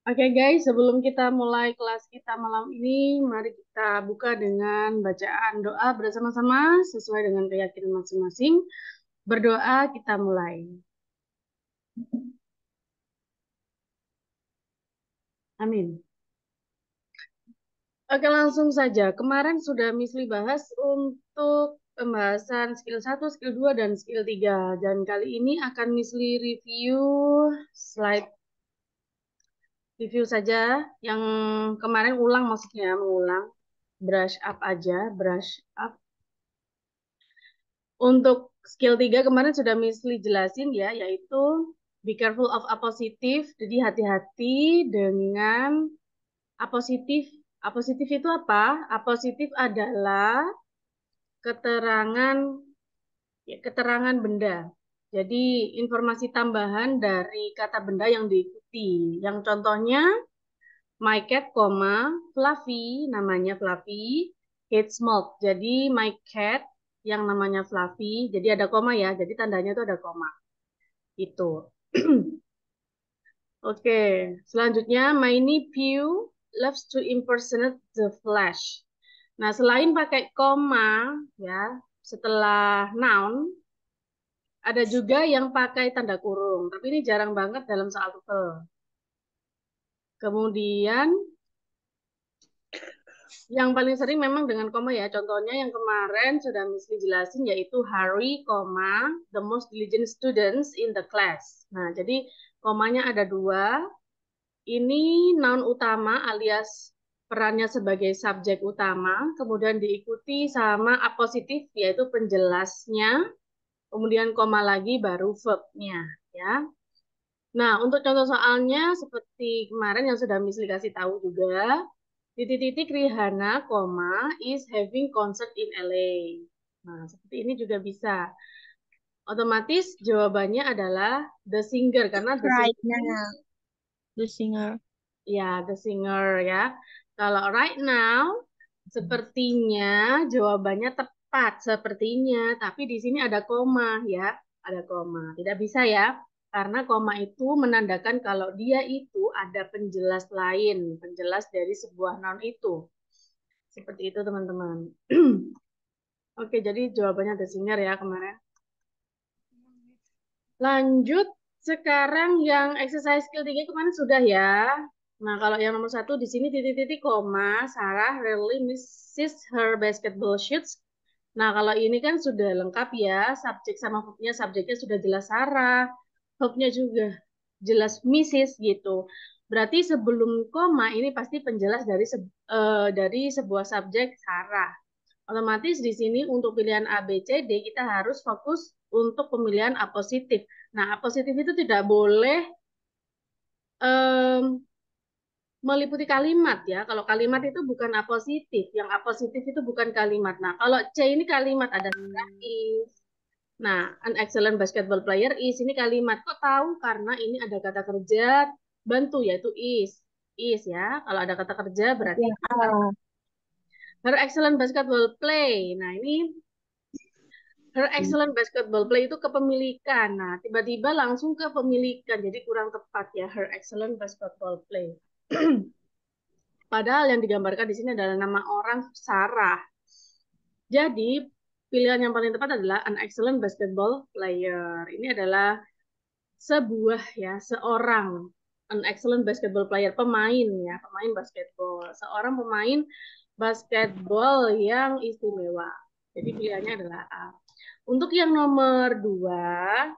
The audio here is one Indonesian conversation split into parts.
Oke guys, sebelum kita mulai kelas kita malam ini, mari kita buka dengan bacaan doa bersama-sama sesuai dengan keyakinan masing-masing. Berdoa kita mulai. Amin. Oke, langsung saja. Kemarin sudah Misli bahas untuk pembahasan skill 1, skill 2, dan skill 3. Dan kali ini akan Misli review slide review saja yang kemarin ulang, maksudnya mengulang. Brush up aja, brush up. Untuk skill 3 kemarin sudah Misli jelasin ya, yaitu be careful of apositive. Jadi hati-hati dengan apositif. Apositif itu apa? Apositif adalah keterangan keterangan benda. Jadi informasi tambahan dari kata benda yang diikuti. Yang contohnya my cat, Fluffy, namanya Fluffy, hates milk. Jadi my cat yang namanya Fluffy, jadi ada koma ya. Jadi tandanya itu ada koma. Itu. Oke, selanjutnya my nephew loves to impersonate the Flash. Nah, selain pakai koma ya, setelah noun ada juga yang pakai tanda kurung, tapi ini jarang banget dalam soal TOEFL. Kemudian yang paling sering memang dengan koma ya. Contohnya yang kemarin sudah Miss jelasin yaitu Harry, the most diligent students in the class. Nah, jadi komanya ada dua. Ini noun utama alias perannya sebagai subjek utama, kemudian diikuti sama apositif yaitu penjelasnya, kemudian koma lagi baru verbnya ya. Nah, untuk contoh soalnya seperti kemarin yang sudah Miss kasih tahu juga, titik-titik Rihanna, is having concert in LA. Nah, seperti ini juga bisa. Otomatis jawabannya adalah the singer, karena the Right singer, now, the singer. ya the singer ya. Kalau right now, sepertinya jawabannya tepat, sepertinya. Tapi di sini ada koma ya, ada koma. Tidak bisa ya, karena koma itu menandakan kalau dia itu ada penjelas lain, penjelas dari sebuah noun itu. Seperti itu teman-teman. Oke, jadi jawabannya ada singer ya kemarin. Lanjut, sekarang yang exercise skill 3 kemarin sudah ya. Nah, kalau yang nomor 1 di sini titik-titik koma, Sarah rarely misses her basketball shoots. Nah, kalau ini kan sudah lengkap ya, subjek sama verbnya, subjeknya sudah jelas Sarah, verbnya juga jelas Mrs. gitu. Berarti sebelum koma ini pasti penjelas dari sebuah subjek Sarah. Otomatis di sini untuk pilihan A, B, C, D kita harus fokus untuk pemilihan A positif. Nah, A positif itu tidak boleh em, meliputi kalimat ya. Kalau kalimat itu bukan A positif. Yang A positif itu bukan kalimat. Nah, kalau C ini kalimat ada is. Nah, an excellent basketball player is ini kalimat. Kok tahu? Karena ini ada kata kerja bantu yaitu is. Is ya. Kalau ada kata kerja berarti Yang A. her excellent basketball play. Nah, ini her excellent basketball play itu kepemilikan. Nah, tiba-tiba langsung ke pemilikan. Jadi kurang tepat ya, her excellent basketball play. Padahal yang digambarkan di sini adalah nama orang Sarah. Jadi pilihan yang paling tepat adalah an excellent basketball player. Ini adalah sebuah ya, seorang an excellent basketball player, pemain ya, pemain basketball. Seorang pemain basketball yang istimewa. Jadi pilihannya adalah A. Untuk yang nomor 2,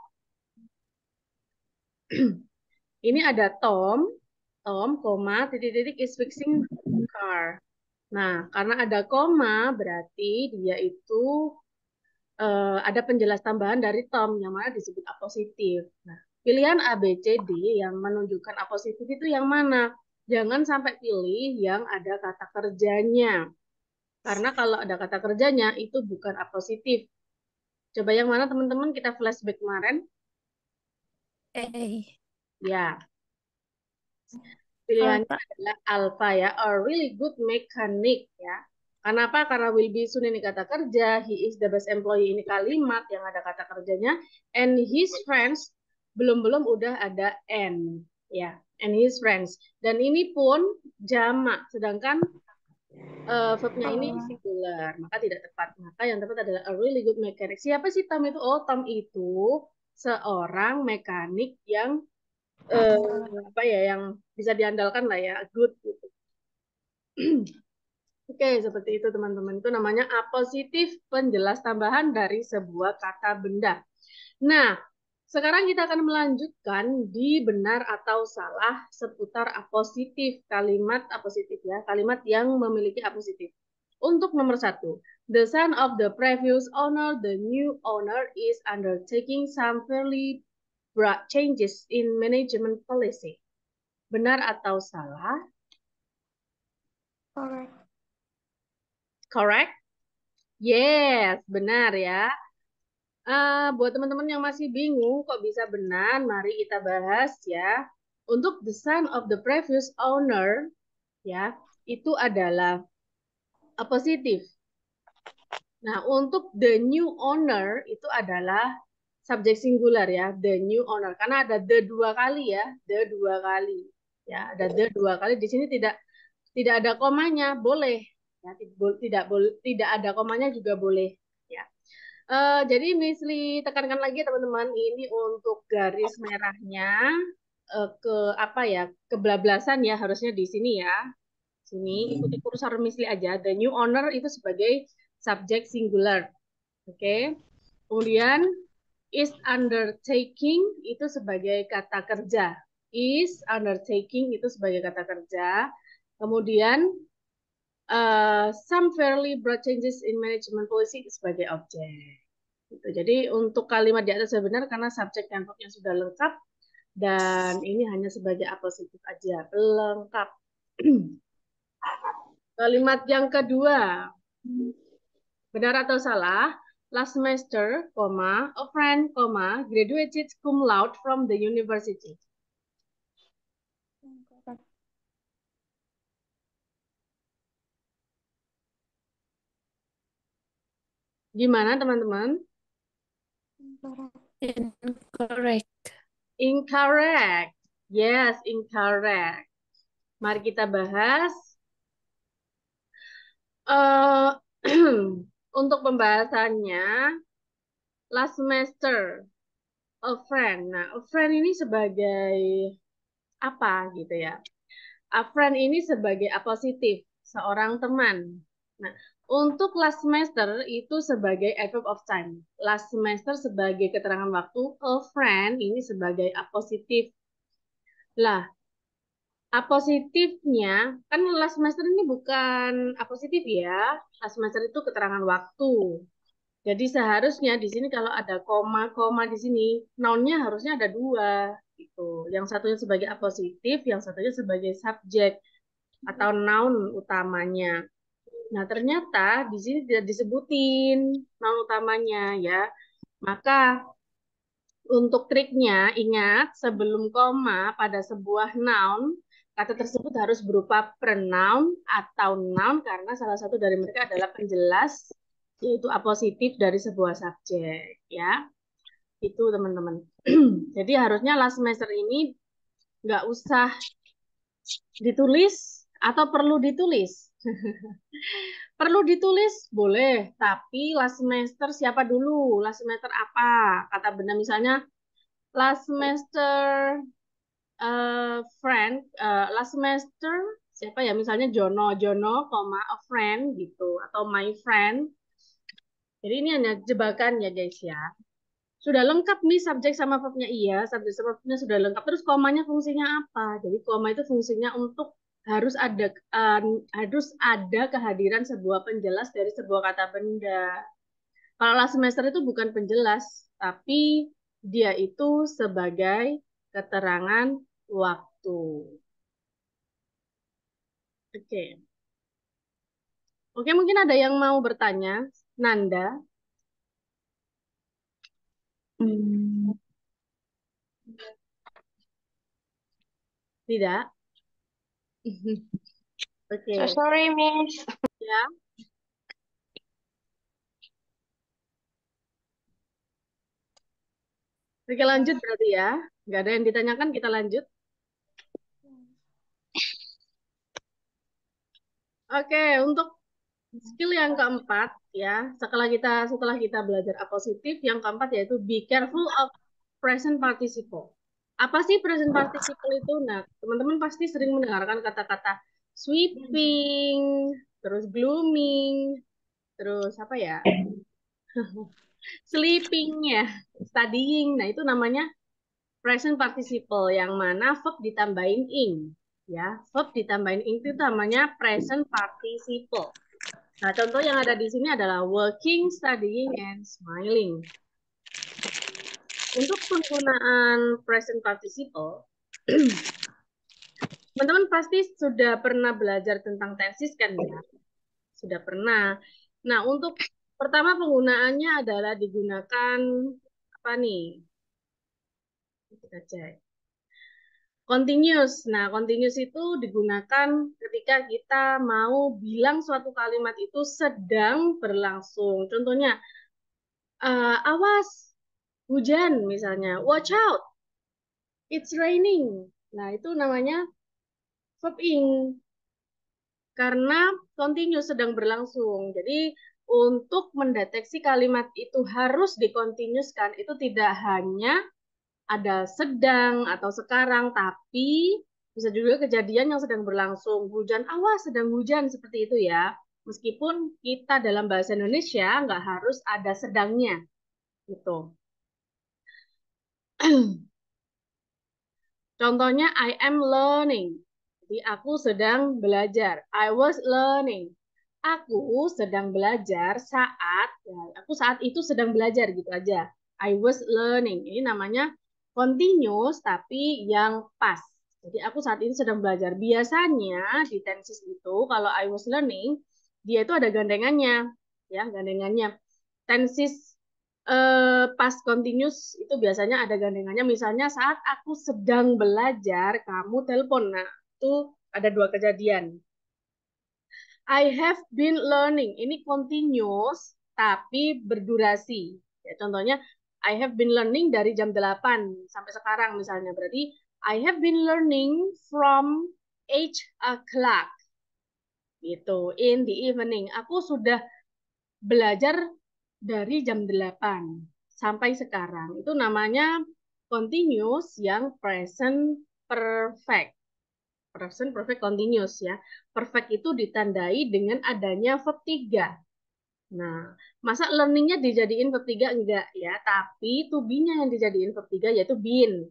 ini ada Tom, titik-titik is fixing car. Nah, karena ada koma, berarti dia itu ada penjelas tambahan dari Tom, yang mana disebut apositif. Nah, pilihan A, B, C, D yang menunjukkan apositif itu yang mana? Jangan sampai pilih yang ada kata kerjanya. Karena kalau ada kata kerjanya, itu bukan apositif. Coba yang mana teman-teman kita flashback kemarin? A. Ya, pilihannya Alpha. adalah alpha ya, a really good mechanic ya. Kenapa? Karena will be soon ini kata kerja, he is the best employee ini kalimat yang ada kata kerjanya, and his friends belum-belum udah ada and. Ya, and his friends. Dan ini pun jamak, sedangkan verbnya ini singular, maka tidak tepat. Maka yang tepat adalah a really good mechanic. Siapa sih Tom itu? Oh, Tom itu seorang mekanik yang apa ya, yang bisa diandalkan lah ya, good gitu. Oke, seperti itu teman-teman. Itu namanya apositif, penjelas tambahan dari sebuah kata benda. Nah, sekarang kita akan melanjutkan di benar atau salah seputar apositif, kalimat apositif ya, kalimat yang memiliki apositif. Untuk nomor 1, the son of the previous owner, the new owner is undertaking some fairly broad changes in management policy. Benar atau salah? Correct. Correct? Yes, benar ya. Buat teman-teman yang masih bingung kok bisa benar, mari kita bahas ya. Untuk the son of the previous owner, ya, itu adalah positif. Nah, untuk the new owner itu adalah subjek singular ya, the new owner. Karena ada the dua kali ya, the dua kali. Ya, ada the dua kali. Di sini tidak ada komanya, boleh. Ya, tidak ada komanya juga boleh. Ya. Jadi Miss Lee tekankan lagi teman-teman, ini untuk garis merahnya ke apa ya, kebablasan ya, harusnya di sini ya. Sini ikuti kursor Miss Lee aja. The new owner itu sebagai subjek singular. Oke. Kemudian is undertaking itu sebagai kata kerja. Is undertaking itu sebagai kata kerja. Kemudian some fairly broad changes in management policy itu sebagai objek. Gitu. Jadi untuk kalimat di atas benar karena subjek dan verbnya sudah lengkap dan ini hanya sebagai apositif aja, lengkap. Kalimat yang kedua, benar atau salah? Last semester, a friend, graduated cum laude from the university. Gimana teman-teman? Incorrect. Incorrect. Yes, incorrect. Mari kita bahas. Uh, untuk pembahasannya, last semester, a friend. Nah, a friend ini sebagai apa gitu ya? A friend ini sebagai apositif, seorang teman. Nah, untuk last semester itu sebagai adverb of time. Last semester sebagai keterangan waktu, a friend ini sebagai apositif. Lah, apositifnya, kan last semester ini bukan apositif ya. Last semester itu keterangan waktu. Jadi seharusnya di sini kalau ada koma-koma di sini, nounnya harusnya ada dua, gitu. Yang satunya sebagai apositif, yang satunya sebagai subjek atau noun utamanya. Nah, ternyata di sini tidak disebutin noun utamanya ya. Maka untuk triknya, ingat sebelum koma pada sebuah noun, kata tersebut harus berupa pronoun atau noun karena salah satu dari mereka adalah penjelas, yaitu apositif dari sebuah subjek. Ya, itu teman-teman. Jadi harusnya last semester ini nggak usah ditulis atau perlu ditulis. Perlu ditulis boleh, tapi last semester siapa dulu? Last semester apa? Kata benda misalnya last semester friend, last semester siapa ya? Misalnya Jono, Jono, a friend gitu atau my friend. Jadi ini hanya jebakan ya guys ya. Sudah lengkap nih subjek sama verbnya iya, subjek sama verbnya sudah lengkap. Terus komanya fungsinya apa? Jadi koma itu fungsinya untuk harus ada kehadiran sebuah penjelas dari sebuah kata benda. Kalau last semester itu bukan penjelas, tapi dia itu sebagai keterangan waktu. Oke. Oke, mungkin ada yang mau bertanya. Nanda, Hmm. tidak? So Oke. sorry, Miss. Ya. Oke, lanjut berarti ya. Nggak ada yang ditanyakan, kita lanjut. Oke, untuk skill yang keempat ya, setelah kita belajar apositif, yang keempat yaitu be careful of present participle. Apa sih present participle itu? Nah, teman-teman pasti sering mendengarkan kata-kata sweeping, terus blooming, terus apa ya? Sleeping ya, studying. Nah, itu namanya present participle yang mana verb ditambahin ing. Ya, verb ditambahin ing itu namanya present participle. Nah, contoh yang ada di sini adalah working, studying, and smiling. Untuk penggunaan present participle, teman-teman pasti sudah pernah belajar tentang tenses kan ya? Sudah pernah. Nah, untuk pertama penggunaannya adalah digunakan apa nih? Kita cek. Continuous. Nah, continuous itu digunakan ketika kita mau bilang suatu kalimat itu sedang berlangsung. Contohnya, awas, hujan misalnya. Watch out, it's raining. Nah, itu namanya verb ing. Karena continuous sedang berlangsung. Jadi, untuk mendeteksi kalimat itu harus dikontinuuskan, itu tidak hanya ada sedang atau sekarang, tapi bisa juga kejadian yang sedang berlangsung. Hujan, awas sedang hujan, seperti itu ya. Meskipun kita dalam bahasa Indonesia nggak harus ada sedangnya, gitu. Contohnya, I am learning. Jadi aku sedang belajar. I was learning. Aku sedang belajar saat, ya, aku saat itu sedang belajar gitu aja. I was learning. Ini namanya continuous tapi yang pas. Jadi aku saat ini sedang belajar. Biasanya di tenses itu kalau I was learning, dia itu ada gandengannya, ya gandengannya. Tenses past continuous itu biasanya ada gandengannya. Misalnya saat aku sedang belajar, kamu telepon. Nah, itu ada dua kejadian. I have been learning. Ini continuous tapi berdurasi. Ya, contohnya I have been learning dari jam 8 sampai sekarang misalnya. Berarti I have been learning from 8 o'clock gitu in the evening. Aku sudah belajar dari jam 8 sampai sekarang. Itu namanya continuous yang present perfect. Present perfect continuous ya. Perfect itu ditandai dengan adanya verb 3. Nah, masa learningnya dijadiin verb 3 enggak ya, tapi to be-nya yang dijadiin verb 3 yaitu been.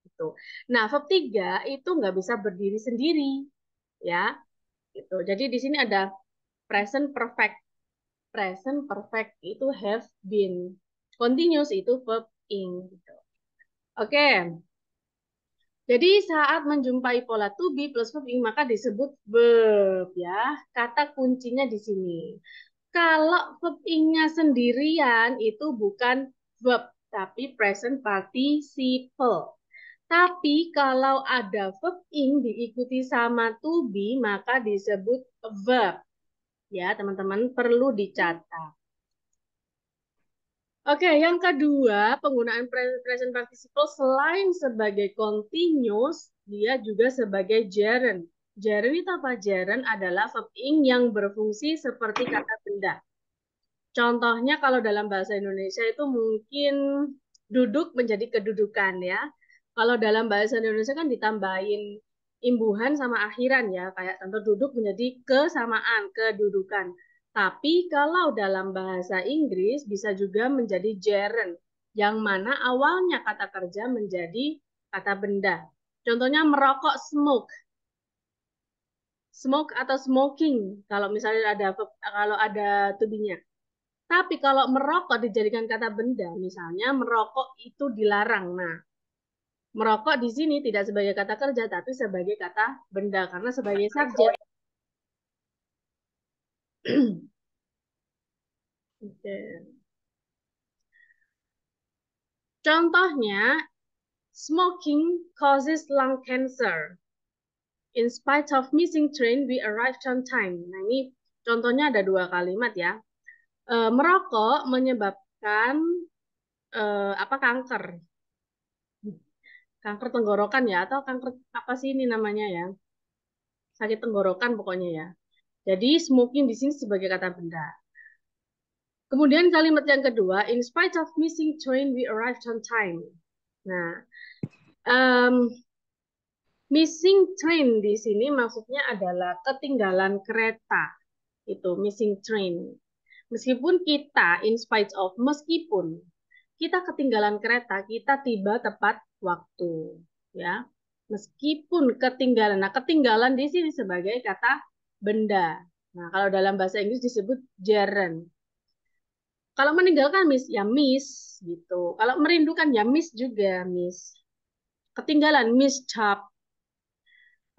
Gitu. Nah, verb 3 itu nggak bisa berdiri sendiri ya. Gitu. Jadi di sini ada present perfect. Present perfect itu have been. Continuous itu verb ing. Gitu. Oke. Jadi saat menjumpai pola to be plus verb ing maka disebut verb ya. Kata kuncinya di sini. Kalau verb ing-nya sendirian itu bukan verb, tapi present participle. Tapi kalau ada verb ing diikuti sama to be maka disebut verb. Ya, teman-teman perlu dicatat. Oke, yang kedua, penggunaan present participle selain sebagai continuous, dia juga sebagai gerund. Gerund itu apa? Gerund adalah verb ing yang berfungsi seperti kata benda. Contohnya kalau dalam bahasa Indonesia itu mungkin duduk menjadi kedudukan ya. Kalau dalam bahasa Indonesia kan ditambahin imbuhan sama akhiran ya. Kayak contoh duduk menjadi kesamaan, kedudukan. Tapi kalau dalam bahasa Inggris bisa juga menjadi gerund. Yang mana awalnya kata kerja menjadi kata benda. Contohnya merokok smoke. Smoke atau smoking. Kalau misalnya ada to-be-nya. Tapi kalau merokok dijadikan kata benda, misalnya merokok itu dilarang. Nah, merokok di sini tidak sebagai kata kerja, tapi sebagai kata benda, karena sebagai subjek. Oke. Contohnya, smoking causes lung cancer. In spite of missing train, we arrived on time. Nah, ini contohnya ada dua kalimat ya. Merokok menyebabkan apa kanker. Kanker tenggorokan ya, atau kanker apa sih ini namanya ya? Sakit tenggorokan pokoknya ya. Jadi smoking di sini sebagai kata benda. Kemudian kalimat yang kedua, in spite of missing train, we arrived on time. Nah, um, missing train di sini maksudnya adalah ketinggalan kereta. Itu missing train. Meskipun kita, in spite of, meskipun kita ketinggalan kereta, kita tiba tepat waktu. Ya, meskipun ketinggalan. Nah, ketinggalan di sini sebagai kata benda. Nah, kalau dalam bahasa Inggris disebut gerund. Kalau meninggalkan miss, ya miss gitu. Kalau merindukan ya miss juga miss. Ketinggalan miss job.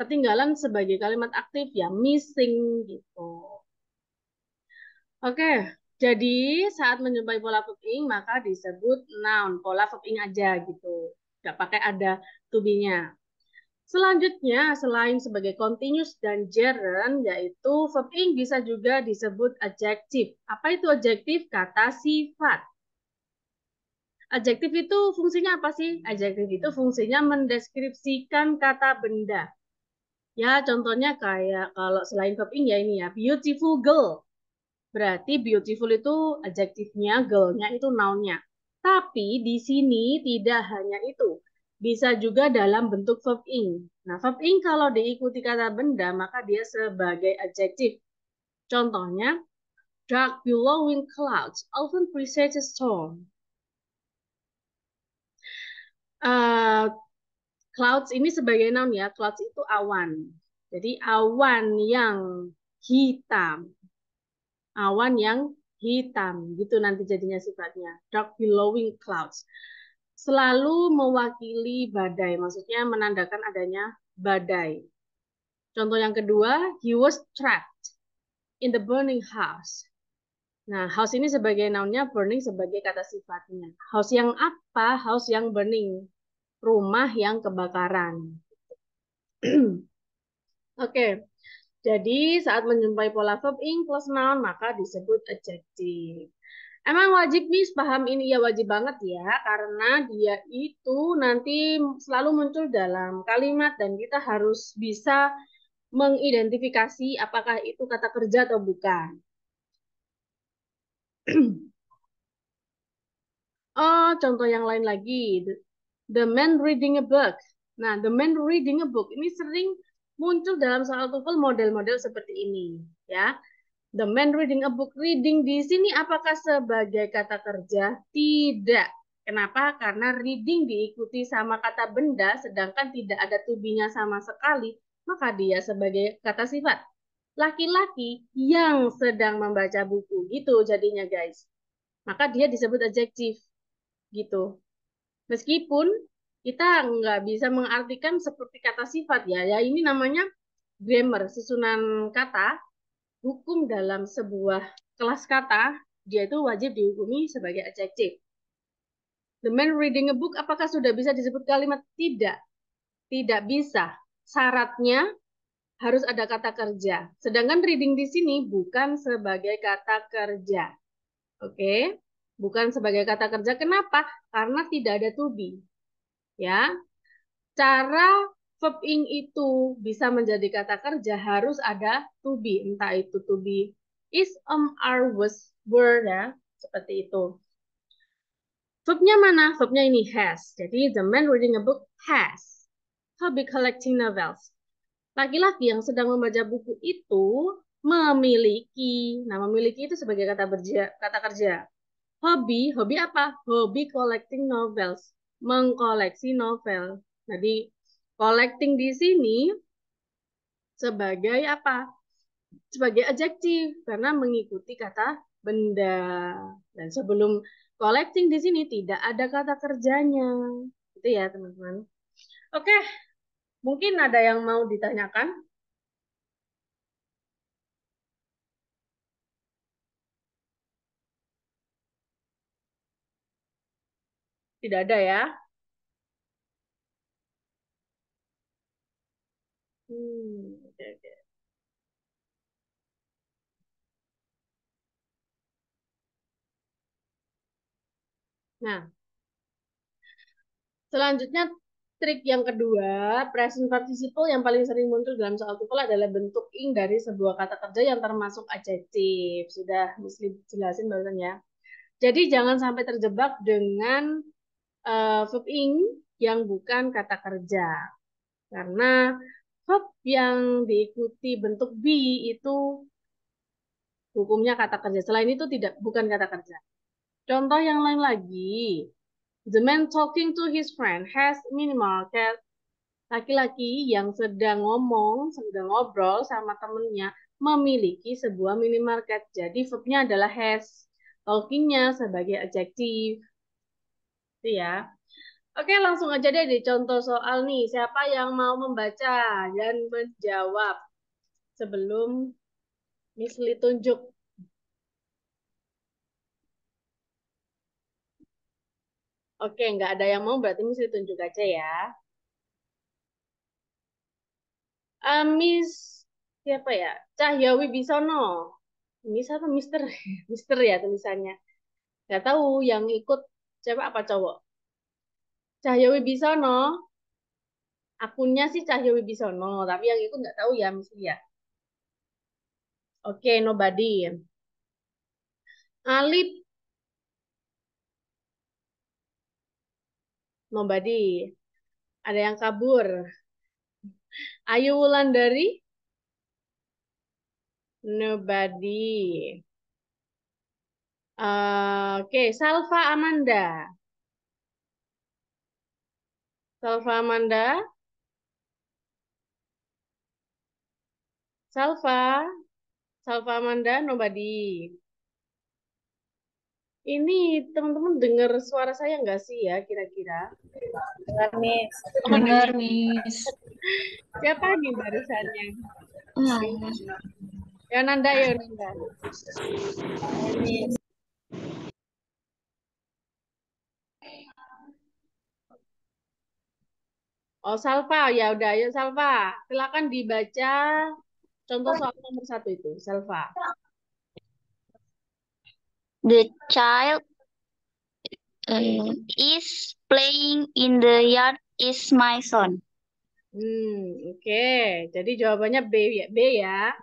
Ketinggalan sebagai kalimat aktif ya missing gitu. Oke, jadi saat menjumpai pola verb ing maka disebut noun, pola verb ing aja gitu. Nggak pakai ada to be-nya. Selanjutnya, selain sebagai continuous dan gerund, yaitu verb ing bisa juga disebut adjective. Apa itu adjective? Kata sifat. Adjektif itu fungsinya apa sih? Adjektif itu fungsinya mendeskripsikan kata benda. Ya, contohnya kayak kalau selain verb ing ya ini ya, beautiful girl. Berarti beautiful itu adjektifnya, girl-nya itu noun-nya. Tapi di sini tidak hanya itu. Bisa juga dalam bentuk verb ing. Nah, verb ing kalau diikuti kata benda, maka dia sebagai adjektif. Contohnya, dark billowing clouds often presage a storm. Uh, Clouds ini sebagai noun ya. Clouds itu awan. Jadi awan yang hitam. Awan yang hitam. Gitu nanti jadinya sifatnya. Dark billowing clouds. Selalu mewakili badai. Maksudnya menandakan adanya badai. Contoh yang kedua, he was trapped in the burning house. Nah, house ini sebagai nounnya, burning sebagai kata sifatnya. House yang apa? House yang burning. Rumah yang kebakaran. Oke, jadi saat menjumpai pola verb ing plus noun maka disebut adjective. Emang wajib nih paham ini ya wajib banget ya karena dia itu nanti selalu muncul dalam kalimat dan kita harus bisa mengidentifikasi apakah itu kata kerja atau bukan. Oh, contoh yang lain lagi. The man reading a book. Nah, the man reading a book ini sering muncul dalam soal TOEFL model-model seperti ini, ya. The man reading a book. Reading di sini apakah sebagai kata kerja? Tidak. Kenapa? Karena reading diikuti sama kata benda, sedangkan tidak ada to be-nya sama sekali, maka dia sebagai kata sifat. Laki-laki yang sedang membaca buku. Gitu jadinya, guys. Maka dia disebut adjektif. Gitu. Meskipun kita nggak bisa mengartikan seperti kata sifat ya. Ya ini namanya grammar, susunan kata, hukum dalam sebuah kelas kata, dia itu wajib dihukumi sebagai adjektif. The man reading a book, apakah sudah bisa disebut kalimat? Tidak. Tidak bisa. Syaratnya harus ada kata kerja. Sedangkan reading di sini bukan sebagai kata kerja. Oke? Bukan sebagai kata kerja. Kenapa? Karena tidak ada to be. Ya, cara verb ing itu bisa menjadi kata kerja harus ada to be, entah itu to be is, are, was, were ya, seperti itu. Verbnya mana? Verbnya ini has. Jadi the man reading a book has hobby collecting novels. Laki-laki yang sedang membaca buku itu memiliki. Nah, memiliki itu sebagai kata kerja. Hobi apa? Hobi collecting novels, mengkoleksi novel. Jadi collecting di sini sebagai apa? Sebagai adjektif karena mengikuti kata benda. Dan sebelum collecting di sini tidak ada kata kerjanya. Itu ya, teman-teman. Oke, mungkin ada yang mau ditanyakan? Tidak ada ya? Oke, oke. Nah, selanjutnya trik yang kedua, present participle yang paling sering muncul dalam soal TOEFL adalah bentuk ing dari sebuah kata kerja yang termasuk adjektif. Sudah mesti jelasin barusan ya. Jadi jangan sampai terjebak dengan verb ing yang bukan kata kerja. Karena verb yang diikuti bentuk be itu hukumnya kata kerja. Selain itu bukan kata kerja. Contoh yang lain lagi. The man talking to his friend has minimal cat. Laki-laki yang sedang ngobrol sama temennya memiliki sebuah minimarket. Jadi verbnya adalah has. Talkingnya sebagai adjektif. Itu ya. Oke, langsung aja deh di contoh soal nih. Siapa yang mau membaca dan menjawab sebelum Miss Li tunjuk? Oke, nggak ada yang mau, berarti Miss Li tunjuk aja ya. Miss siapa ya? Cahya Wibisono. Miss apa Mister? Mister ya tulisannya. Nggak tahu yang ikut cewek apa cowok. Cahya Wibisono, akunnya sih Cahya Wibisono, tapi yang ikut nggak tahu ya Miss Lia. Oke, nobody. Alip, nobody. Ada yang kabur. Ayu Wulandari, nobody. Oke, Salva Amanda. Salva Amanda. Salva. Salva Amanda, nobody. Ini teman-teman dengar suara saya nggak sih ya kira-kira? Dengar, Miss. Oh, Dengar, dengar. Miss. Siapa nih barusannya? Hmm. Yonanda, Yonanda. Miss. Oh, Salva. Ya udah, ayo Salva. Silakan dibaca contoh soal nomor 1 itu, Salva. The child is playing in the yard is my son. Oke. Jadi jawabannya B ya. B ya.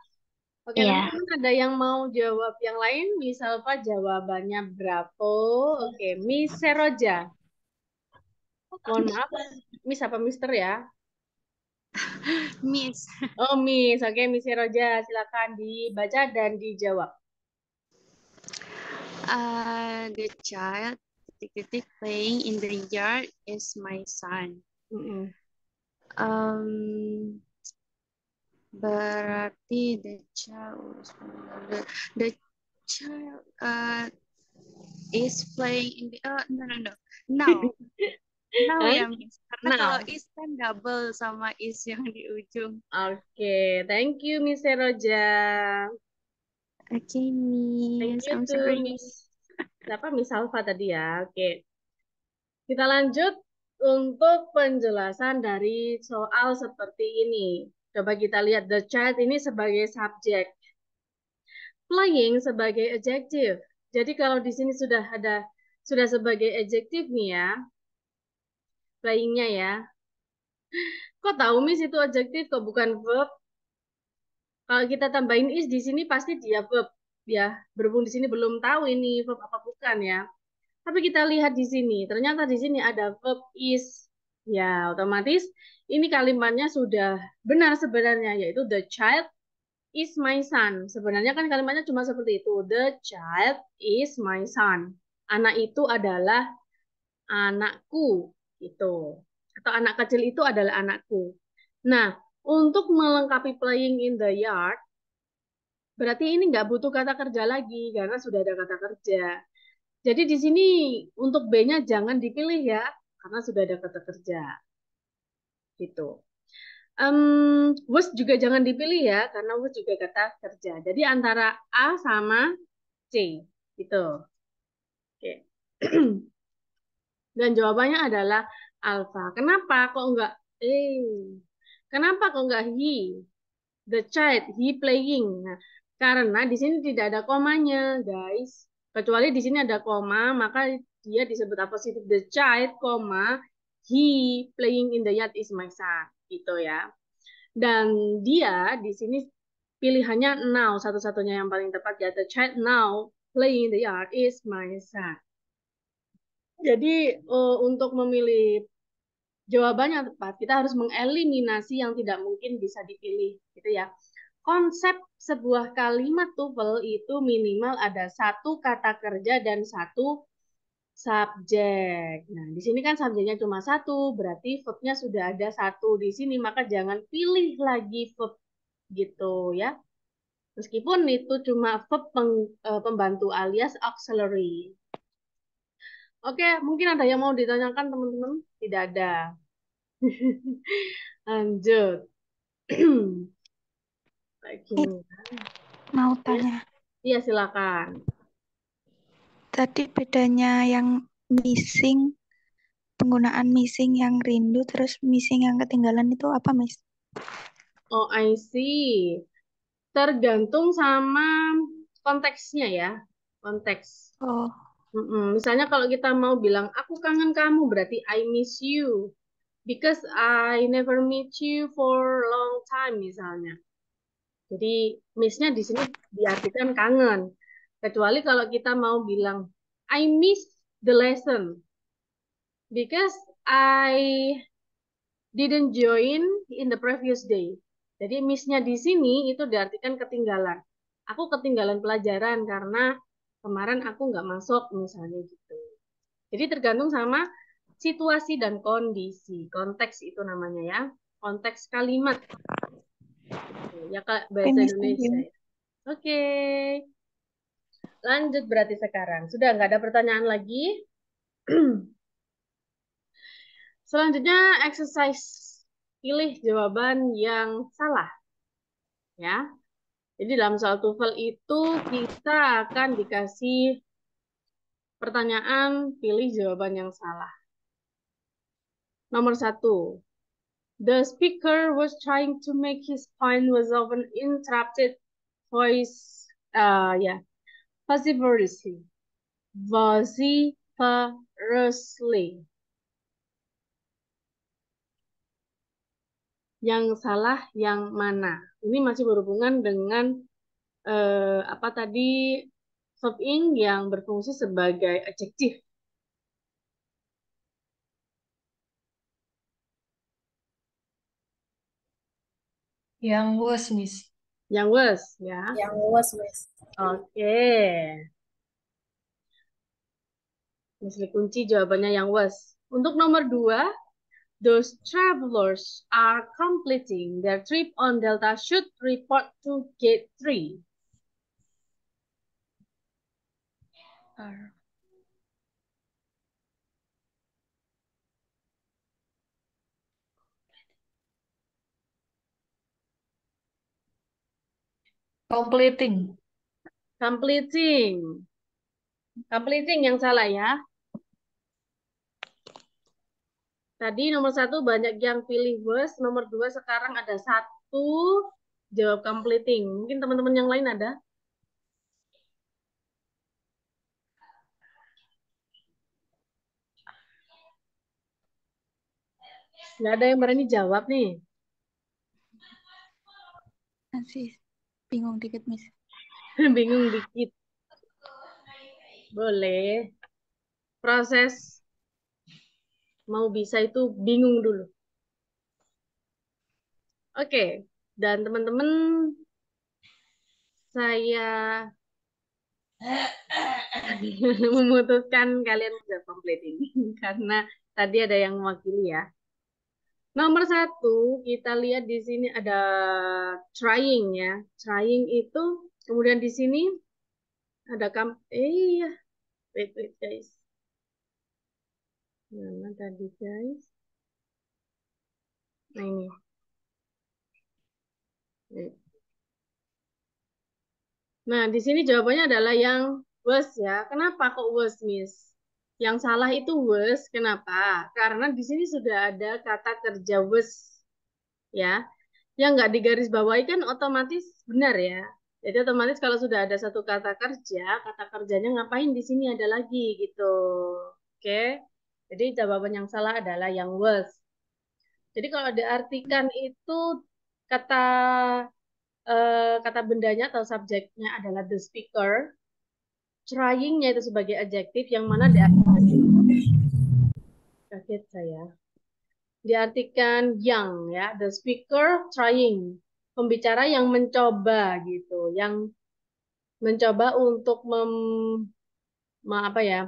Oke, Iya. teman-teman ada yang mau jawab yang lain? Miss Salva jawabannya Bravo. Oke, Miss Seroja. Mohon maaf, Miss apa Mister ya? Miss. Oh, Miss. Oke, Miss Seroja. Silakan dibaca dan dijawab. The child playing in the yard is my son. Mm-mm. Berarti the child the child is playing in the no. Now Hah? ya, Miss. Karena kalau Now. is kan double sama is yang di ujung. Oke, thank you Miss Seroja. Oke, Thank Miss. you I'm to sorry. Miss siapa Miss Alfa tadi ya. Oke, kita lanjut untuk penjelasan dari soal seperti ini. Coba kita lihat the child ini sebagai subjek, playing sebagai adjective. Jadi kalau di sini sudah sebagai adjective nih ya, playingnya ya. Kok tahu Miss itu adjective kok bukan verb? Kalau kita tambahin is di sini pasti dia verb ya. Berhubung di sini belum tahu ini verb apa bukan ya. Tapi kita lihat di sini, ternyata di sini ada verb is. Ya, otomatis ini kalimatnya sudah benar sebenarnya, yaitu the child is my son. Sebenarnya kan kalimatnya cuma seperti itu. The child is my son. Anak itu adalah anakku. Gitu. Atau anak kecil itu adalah anakku. Nah, untuk melengkapi playing in the yard, berarti ini nggak butuh kata kerja lagi, karena sudah ada kata kerja. Jadi di sini untuk B-nya jangan dipilih ya, karena sudah ada kata kerja. Gitu. Was juga jangan dipilih ya, karena was juga kata kerja. Jadi antara A sama C. Gitu. Oke. Dan jawabannya adalah alfa. Kenapa kok enggak Kenapa kok enggak he? The child, he playing. Nah, karena di sini tidak ada komanya, guys. Kecuali di sini ada koma, maka dia disebut apositif the child, koma, He playing in the yard is my son. Gitu ya. Dan dia di sini pilihannya now, satu-satunya yang paling tepat ya. The child now playing in the yard is my son. Jadi untuk memilih jawaban yang tepat, kita harus mengeliminasi yang tidak mungkin bisa dipilih, gitu ya. Konsep sebuah kalimat TOEFL itu minimal ada satu kata kerja dan satu subjek. Nah, di sini kan subjeknya cuma satu, berarti verbnya sudah ada satu di sini, maka jangan pilih lagi verb gitu ya. Meskipun itu cuma verb pembantu alias auxiliary. Oke, mungkin ada yang mau ditanyakan teman-teman? Tidak ada. Lanjut. Gini. Mau tanya, Iya, silakan. tadi bedanya yang missing, penggunaan missing yang rindu, terus missing yang ketinggalan itu apa, Miss? Oh, I see. Tergantung sama konteksnya ya. Konteks. Oh, Misalnya kalau kita mau bilang, aku kangen kamu, berarti I miss you. Because I never meet you for a long time, misalnya. Jadi, miss-nya di sini diartikan kangen. Kecuali kalau kita mau bilang, I miss the lesson. Because I didn't join in the previous day. Jadi, miss-nya di sini itu diartikan ketinggalan. Aku ketinggalan pelajaran karena kemarin aku nggak masuk, misalnya gitu. Jadi tergantung sama situasi dan kondisi. Konteks itu namanya ya. Konteks kalimat. Ya Kak, bahasa Miss, thank Indonesia. you. Oke. Lanjut berarti sekarang. Sudah nggak ada pertanyaan lagi? Selanjutnya exercise. Pilih jawaban yang salah. Ya. Jadi dalam soal TOEFL itu kita akan dikasih pertanyaan, pilih jawaban yang salah. Nomor 1. The speaker was trying to make his point was often interrupted voice vociferously. Vociferously. Yang salah yang mana? Ini masih berhubungan dengan apa tadi, verb ing yang berfungsi sebagai adjektif. Yang was, Miss. Yang was ya. Yang was, Miss. Oke. Misli kunci jawabannya yang was. Untuk nomor 2, those travelers are completing their trip on Delta should report to gate 3. Completing. Completing. Completing yang salah ya. Tadi nomor 1 banyak yang pilih was, nomor 2 sekarang ada 1 jawab completing. Mungkin teman-teman yang lain ada? Nggak ada yang berani jawab nih. Masih bingung dikit, Miss. Bingung dikit. Boleh. Proses mau bisa itu bingung dulu. Oke. Dan teman-teman, saya memutuskan kalian sudah komplit ini. Karena tadi ada yang mewakili ya. Nomor 1, kita lihat di sini ada trying ya. Trying itu, kemudian di sini ada iya. Wait guys. Mana tadi guys? Nah ini. Nah, di sini jawabannya adalah yang was ya. Kenapa kok was, Miss? Yang salah itu was. Kenapa? Karena di sini sudah ada kata kerja was. Ya. Yang nggak digaris bawahi kan otomatis benar ya. Jadi otomatis kalau sudah ada satu kata kerja, kata kerjanya ngapain di sini ada lagi gitu. Oke. Jadi jawaban yang salah adalah yang was. Jadi kalau diartikan itu kata kata bendanya atau subjeknya adalah the speaker, trying-nya itu sebagai adjektif yang mana diartikan kaget saya. Diartikan yang ya, the speaker trying, pembicara yang mencoba gitu, yang mencoba untuk apa ya,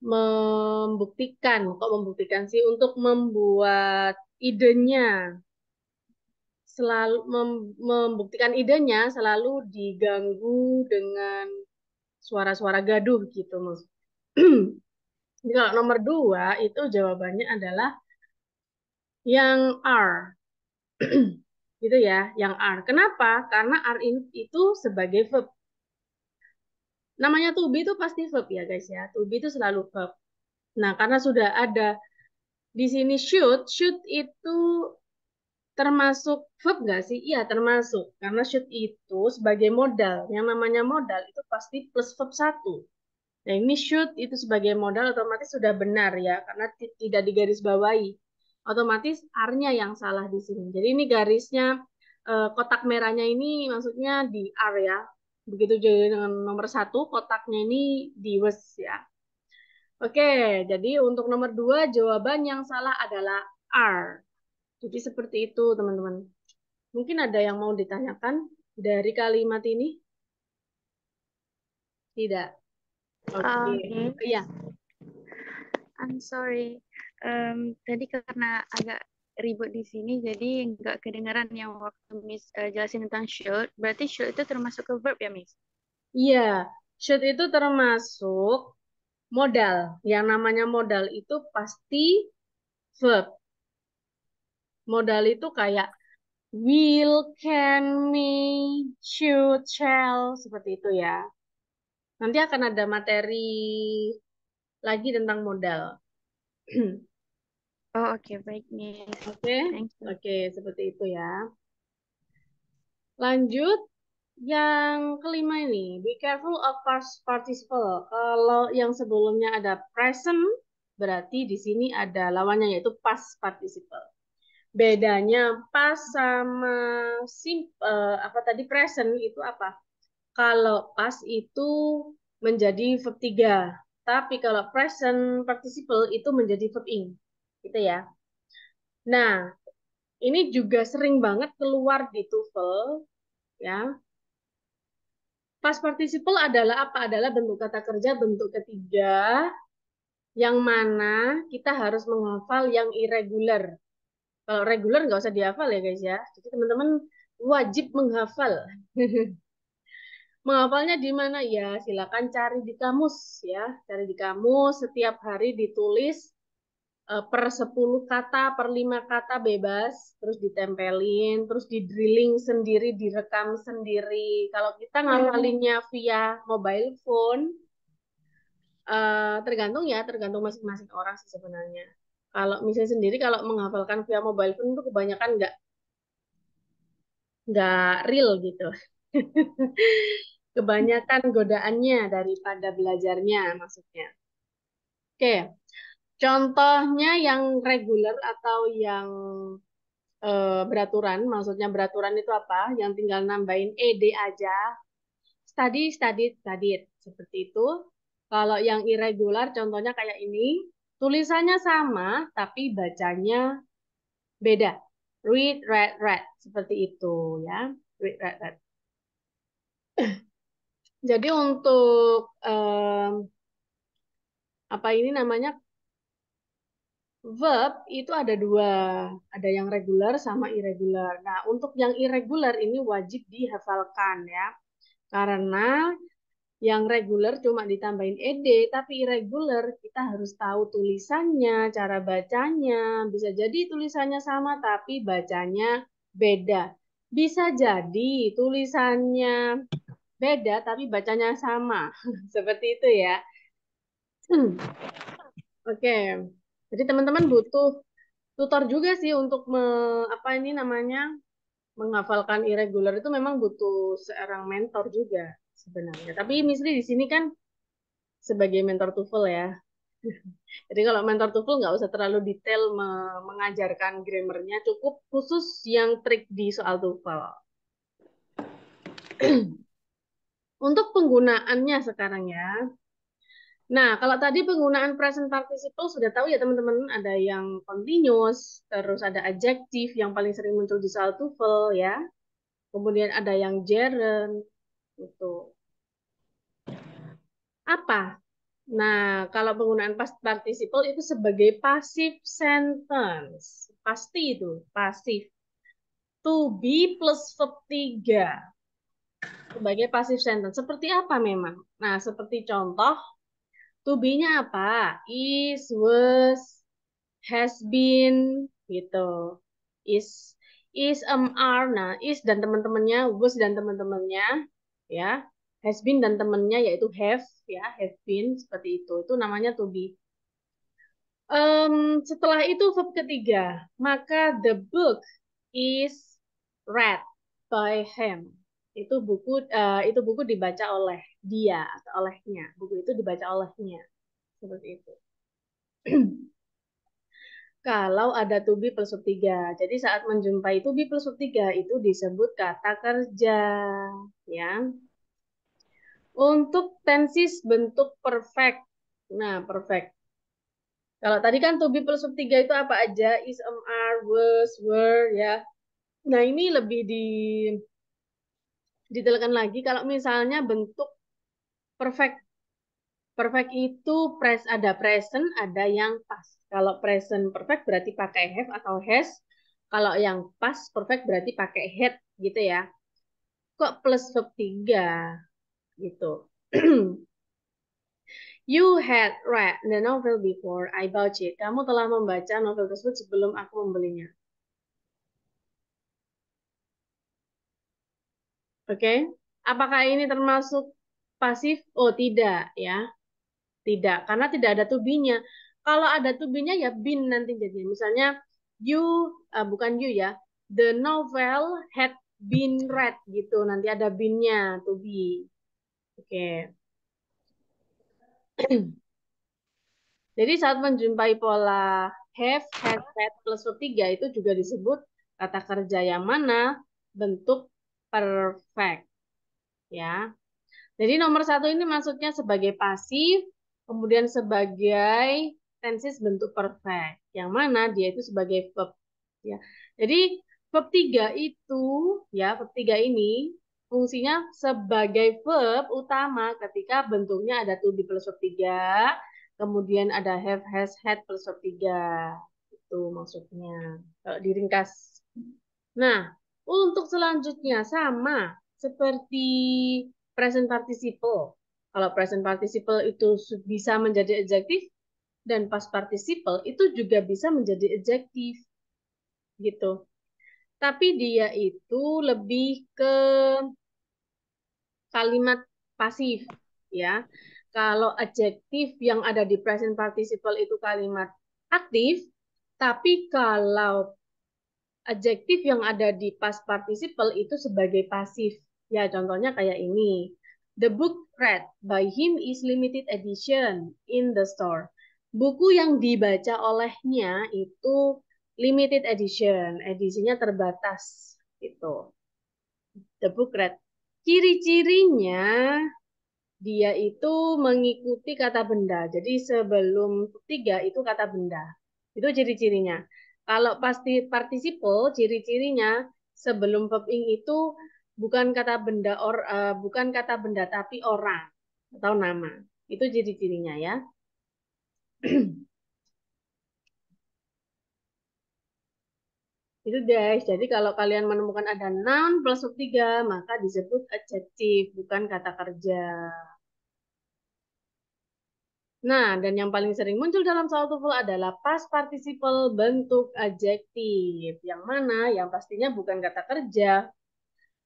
membuktikan, kok membuktikan sih, untuk membuat idenya selalu membuktikan idenya selalu diganggu dengan suara-suara gaduh gitu mas. Jadi kalau nomor 2 itu jawabannya adalah yang are. Gitu ya, yang are. Kenapa? Karena are itu sebagai verb. Namanya to be itu pasti verb ya guys ya. To be itu selalu verb. Nah, karena sudah ada di sini should itu termasuk verb nggak sih? Iya, termasuk. Karena should itu sebagai modal. Yang namanya modal itu pasti plus verb 1. Nah, ini should itu sebagai modal otomatis sudah benar ya, karena tidak digarisbawahi. Otomatis are-nya yang salah di sini. Jadi ini garisnya, kotak merahnya ini maksudnya di are ya. Begitu juga dengan nomor 1, kotaknya ini di was ya. Oke, jadi untuk nomor 2 jawaban yang salah adalah are. Jadi seperti itu teman-teman. Mungkin ada yang mau ditanyakan dari kalimat ini? Tidak. Oke. Iya. I'm sorry. Tadi karena agak ribut di sini, jadi nggak kedengaran yang waktu Miss jelasin tentang should. Berarti should itu termasuk ke verb ya, Miss? Iya, should itu termasuk modal. Yang namanya modal itu pasti verb. Modal itu kayak will, can, may, should, shall, seperti itu ya. Nanti akan ada materi lagi tentang modal. Oh, oke, baik, Miss. Oke, Thank you. oke, seperti itu ya. Lanjut, yang kelima ini, be careful of past participle. Kalau yang sebelumnya ada present, berarti di sini ada lawannya yaitu past participle. Bedanya pas sama apa tadi present itu apa? Kalau pas itu menjadi verb 3, tapi kalau present participle itu menjadi verb ing. Gitu ya. Nah, ini juga sering banget keluar di TOEFL ya. Past participle adalah apa? Adalah bentuk kata kerja bentuk ketiga yang mana kita harus menghafal yang irregular. Kalau reguler nggak usah dihafal ya guys ya. Jadi teman-teman wajib menghafal. Menghafalnya di mana ya? Silakan cari di kamus ya. Cari di kamus, setiap hari ditulis per 10 kata, per 5 kata bebas, terus ditempelin, terus di drilling sendiri, direkam sendiri. Kalau kita ngafalinnya via mobile phone, tergantung ya, tergantung masing-masing orang sih sebenarnya. Kalau misalnya sendiri, kalau menghafalkan via mobile phone itu kebanyakan nggak real gitu. Kebanyakan godaannya daripada belajarnya maksudnya. Oke, contohnya yang reguler atau yang beraturan, maksudnya beraturan itu apa? Yang tinggal nambahin ed aja. Study, studied, studied. Seperti itu. Kalau yang irregular, contohnya kayak ini. Tulisannya sama, tapi bacanya beda. Read, read, read. Seperti itu ya. Read, read, read. Jadi untuk apa ini namanya verb itu ada dua, ada yang regular sama irregular. Nah, untuk yang irregular ini wajib dihafalkan ya, karena yang regular cuma ditambahin ed, tapi irregular kita harus tahu tulisannya, cara bacanya. Bisa jadi tulisannya sama tapi bacanya beda. Bisa jadi tulisannya beda tapi bacanya sama. Seperti itu ya. Oke. Jadi teman-teman butuh tutor juga sih untuk apa ini namanya menghafalkan irregular itu memang butuh seorang mentor juga sebenarnya. Tapi Misri di sini kan sebagai mentor TOEFL ya. Jadi kalau mentor TOEFL nggak usah terlalu detail mengajarkan grammarnya, cukup khusus yang trik di soal TOEFL. Untuk penggunaannya sekarang ya. Nah, kalau tadi penggunaan present participle sudah tahu ya teman-teman, ada yang continuous, terus ada adjective yang paling sering muncul di soal TOEFL ya. Kemudian ada yang gerund, itu. Apa? Nah, kalau penggunaan past participle itu sebagai passive sentence. Pasti itu, pasif. To be plus verb 3 sebagai passive sentence. Seperti apa memang? Nah, seperti contoh, to be-nya apa? Is, was, has been, gitu. Are. Nah, is dan teman-temannya, was dan teman-temannya, ya. Has been dan temannya yaitu have, ya, have been seperti itu. Itu namanya to be. Setelah itu verb ketiga, maka the book is read by him. Itu buku dibaca oleh dia atau olehnya. Buku itu dibaca olehnya. Seperti itu. Kalau ada to be plus verb 3. Jadi saat menjumpai to be plus verb 3 itu disebut kata kerja, ya. Untuk tenses bentuk perfect. Nah, perfect. Kalau tadi kan to be plus verb 3 itu apa aja? Is, are, was, were, ya. Nah, ini lebih didetailkan lagi kalau misalnya bentuk perfect. Perfect itu ada present, ada yang past. Kalau present perfect berarti pakai have atau has. Kalau yang past perfect berarti pakai had gitu ya. Kok plus verb 3 gitu. You had read the novel before I bought it. Kamu telah membaca novel tersebut sebelum aku membelinya. Oke. Apakah ini termasuk pasif? Oh, tidak ya. Tidak, karena tidak ada to be-nya. Kalau ada to be-nya ya been nanti jadi. Misalnya you bukan you ya. The novel had been read gitu. Nanti ada been-nya to be. Oke. Jadi saat menjumpai pola have, has, had plus verb 3 itu juga disebut kata kerja yang mana bentuk perfect. Ya. Jadi nomor 1 ini maksudnya sebagai pasif, kemudian sebagai tenses bentuk perfect. Yang mana dia itu sebagai verb. Ya. Jadi verb 3 itu, ya verb 3 ini fungsinya sebagai verb utama ketika bentuknya ada to be plus verb 3, kemudian ada have, has, had plus verb 3. Itu maksudnya. Kalau diringkas. Nah, untuk selanjutnya sama seperti present participle. Kalau present participle itu bisa menjadi adjektif dan past participle itu juga bisa menjadi adjektif. Gitu. Tapi dia itu lebih ke kalimat pasif, ya. Kalau adjektif yang ada di present participle itu kalimat aktif, tapi kalau adjektif yang ada di past participle itu sebagai pasif. Ya, contohnya kayak ini. The book read by him is limited edition in the store. Buku yang dibaca olehnya itu limited edition, edisinya terbatas gitu. The book read. Ciri-cirinya dia itu mengikuti kata benda. Jadi sebelum 3 itu kata benda. Itu ciri-cirinya. Kalau pasti participle, ciri-cirinya sebelum verb ing itu bukan kata benda bukan kata benda tapi orang atau nama. Itu ciri-cirinya ya. Itu guys. Jadi kalau kalian menemukan ada noun plus verb 3, maka disebut adjektif, bukan kata kerja. Nah, dan yang paling sering muncul dalam soal TOEFL adalah past participle bentuk adjektif. Yang mana? Yang pastinya bukan kata kerja.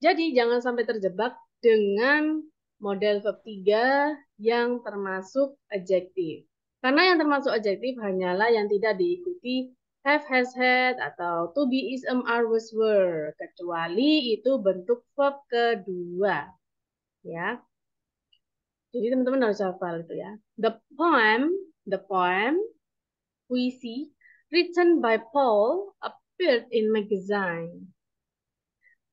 Jadi, jangan sampai terjebak dengan model verb 3 yang termasuk adjektif. Karena yang termasuk adjektif hanyalah yang tidak diikuti have, has, had, atau to be, is, are, was, were. Kecuali itu bentuk verb kedua. Ya. Jadi teman-teman harus hafal itu ya. The poem The poem, puisi, written by Paul appeared in magazine.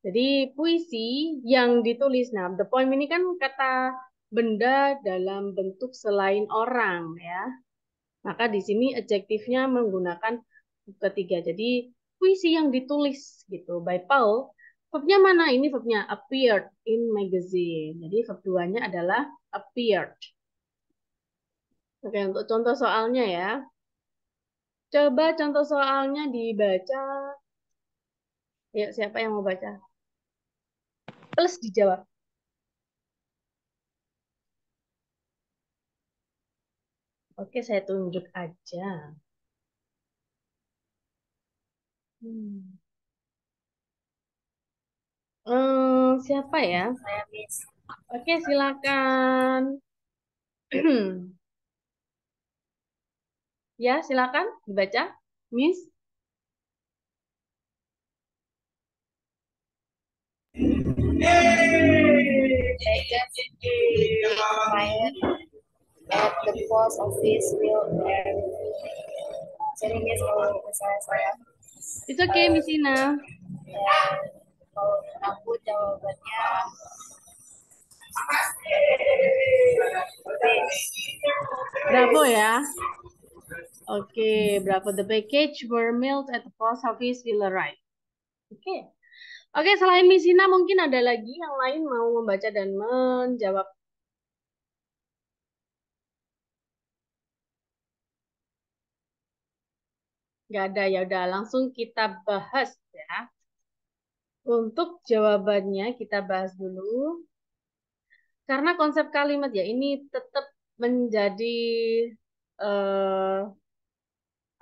Jadi puisi yang ditulis, nah the poem ini kan kata benda dalam bentuk selain orang ya. Maka di sini adjektifnya menggunakan ketiga. Jadi puisi yang ditulis gitu by Paul. Verbnya mana? Ini verbnya appeared in magazine. Jadi verb duanya adalah appeared. Oke, untuk contoh soalnya ya. Coba contoh soalnya dibaca. Yuk, siapa yang mau baca? Plus dijawab. Oke, saya tunjuk aja. Siapa ya? Saya Miss. Oke, silakan. Ya, silakan dibaca, Miss. They just fired at the post office building. Sorry Miss, kalau misalnya saya It's okay, Miss Ina. kalau aku jawabannya Bravo ya. Oke, bravo. The package were mailed at the post office will arrive. Oke. Oke, selain Miss Ina mungkin ada lagi yang lain mau membaca dan menjawab. Nggak ada, ya udah langsung kita bahas ya. Untuk jawabannya kita bahas dulu. Karena konsep kalimat ya ini tetap menjadi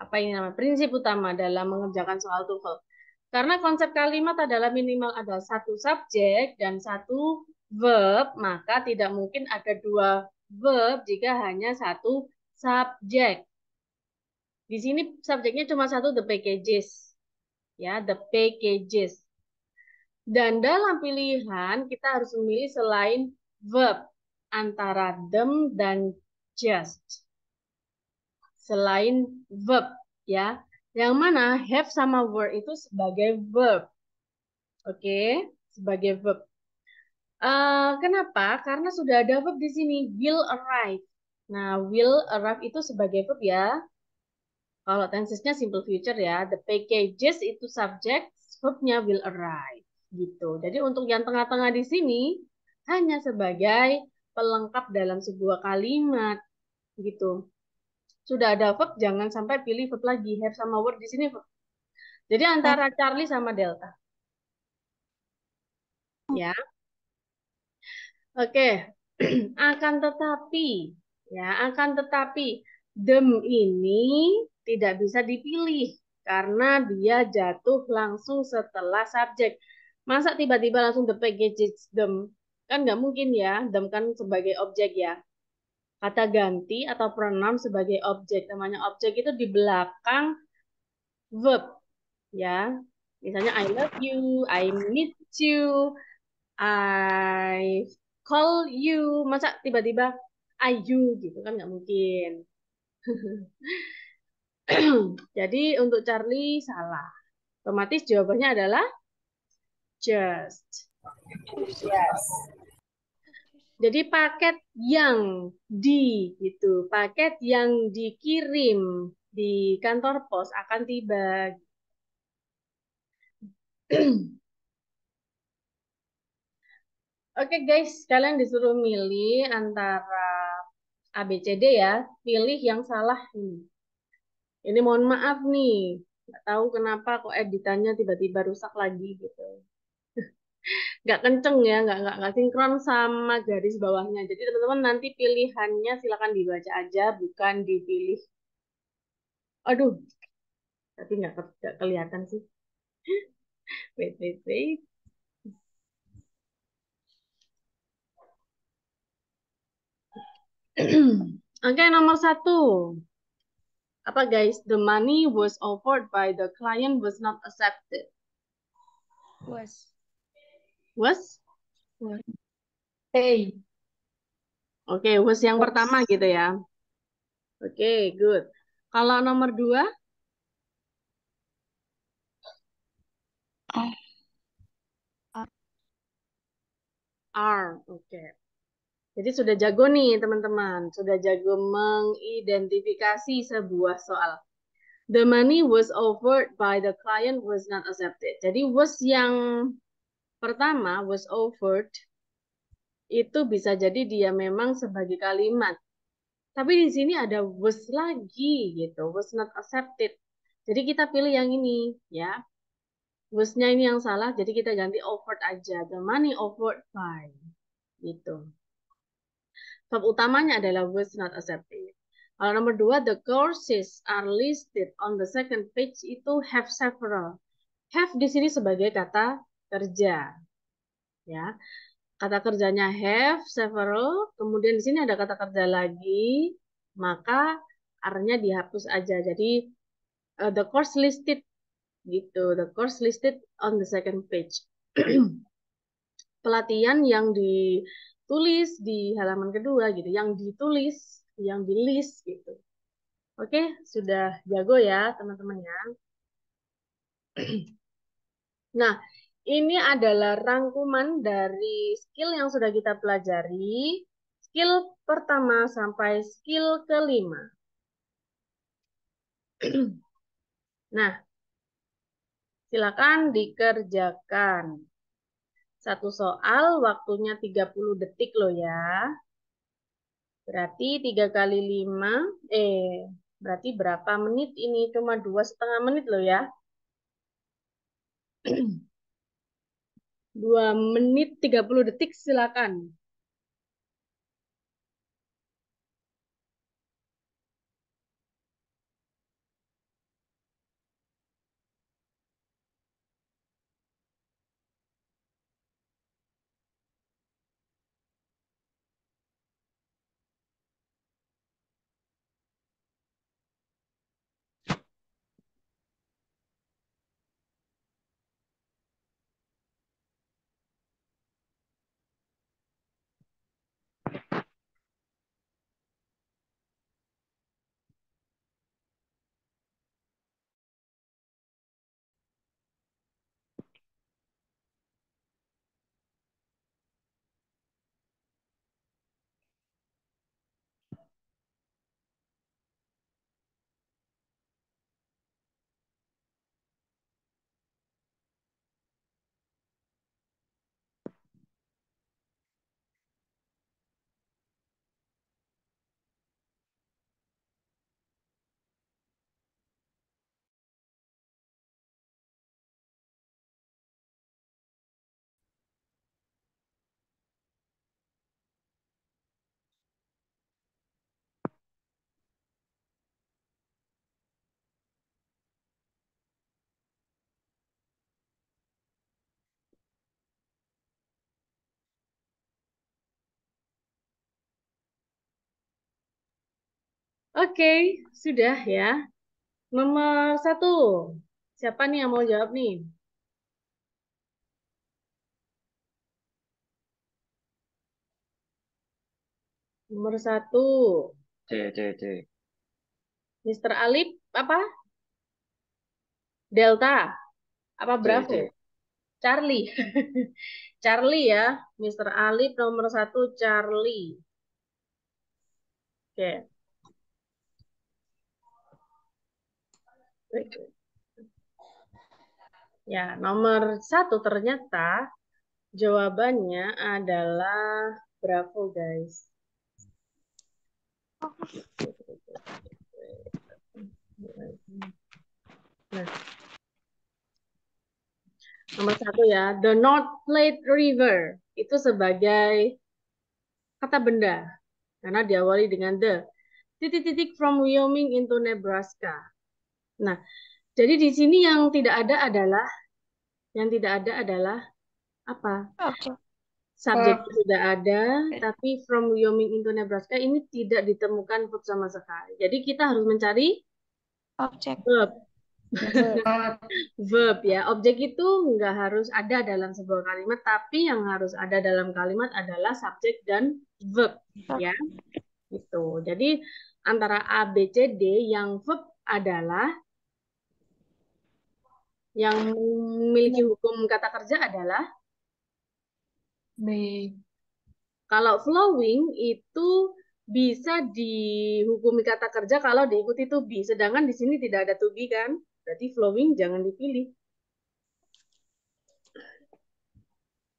apa ini namanya prinsip utama dalam mengerjakan soal TOEFL. Karena konsep kalimat adalah minimal ada satu subjek dan satu verb, maka tidak mungkin ada dua verb jika hanya satu subjek. Di sini subjeknya cuma satu, the packages. Ya, the packages. Dan dalam pilihan kita harus memilih selain verb antara them dan just. Selain verb ya. Yang mana have sama were itu sebagai verb. Oke, sebagai verb. Kenapa? Karena sudah ada verb di sini, will arrive. Nah, will arrive itu sebagai verb ya. Kalau tensesnya simple future ya. The packages itu subject, verbnya will arrive. Gitu. Jadi untuk yang tengah-tengah di sini hanya sebagai pelengkap dalam sebuah kalimat. Gitu. Sudah ada verb, jangan sampai pilih verb lagi. Have sama were di sini verb. Jadi antara Charlie sama Delta. Ya. Oke. Akan tetapi them ini tidak bisa dipilih karena dia jatuh langsung setelah subjek. Masa tiba-tiba langsung the packages them? Kan nggak mungkin ya. Them kan sebagai objek ya. Kata ganti atau pronoun sebagai objek. Namanya objek itu di belakang verb. Ya. Misalnya I love you, I miss you, I call you. Masa tiba-tiba you gitu kan nggak mungkin. Jadi untuk Charlie salah. Otomatis jawabannya adalah just. yes. Jadi paket yang gitu, paket yang dikirim di kantor pos akan tiba. Oke guys, kalian disuruh milih antara A, B, C, D ya. Pilih yang salah ini. Ini mohon maaf nih, nggak tahu kenapa kok editannya tiba-tiba rusak lagi gitu. Nggak kenceng ya, nggak sinkron sama garis bawahnya. Jadi teman-teman nanti pilihannya silakan dibaca aja, bukan dipilih. Aduh, tapi nggak kelihatan sih. Wait. Oke, nomor 1. Apa guys? The money was offered by the client was not accepted. Was. Hey. Oke, was yang pertama gitu ya. Oke, good. Kalau nomor 2? Are. Oke. Jadi sudah jago nih teman-teman. Sudah jago mengidentifikasi sebuah soal. The money was offered by the client was not accepted. Jadi was yang pertama, was offered, itu bisa jadi dia memang sebagai kalimat. Tapi di sini ada was lagi gitu, was not accepted. Jadi kita pilih yang ini ya. Was-nya ini yang salah, jadi kita ganti offered aja. The money offered by. Gitu. Bab utamanya adalah was not accepted. Kalau nomor 2, the courses are listed on the second page itu have several. Have di sini sebagai kata kerja. Ya. Kata kerjanya have, several, kemudian di sini ada kata kerja lagi, maka are-nya dihapus aja. Jadi the course listed gitu, the course listed on the second page. Pelatihan yang ditulis di halaman kedua gitu, yang ditulis, yang di list gitu. Oke, sudah jago ya teman-teman ya. Nah, ini adalah rangkuman dari skill yang sudah kita pelajari. Skill pertama sampai skill kelima. Nah, silakan dikerjakan. Satu soal waktunya 30 detik loh ya. Berarti 3 kali 5, berarti berapa menit ini? Cuma 2,5 menit loh ya. 2 menit 30 detik silakan. Oke, sudah ya. Nomor 1. Siapa nih yang mau jawab nih? Nomor 1. C. Mr. Alip apa? Delta. Apa Bravo? C. Charlie. Charlie ya. Mr. Alip nomor 1 Charlie. Oke. Ya, nomor 1 ternyata jawabannya adalah Bravo, guys. Nah, nomor 1 ya, the North Platte River itu sebagai kata benda karena diawali dengan the titik-titik from Wyoming into Nebraska. Nah, jadi di sini yang tidak ada adalah apa? Subjek sudah ada, tapi from Wyoming into Nebraska ini tidak ditemukan verb sama sekali. Jadi kita harus mencari Objek. verb. Verb ya. Objek itu nggak harus ada dalam sebuah kalimat, tapi yang harus ada dalam kalimat adalah subjek dan verb ya. Gitu. Jadi antara A, B, C, D yang verb adalah, yang memiliki hukum kata kerja adalah, B. kalau flowing itu bisa dihukumi kata kerja kalau diikuti to be. Sedangkan di sini tidak ada to be kan? Berarti flowing jangan dipilih.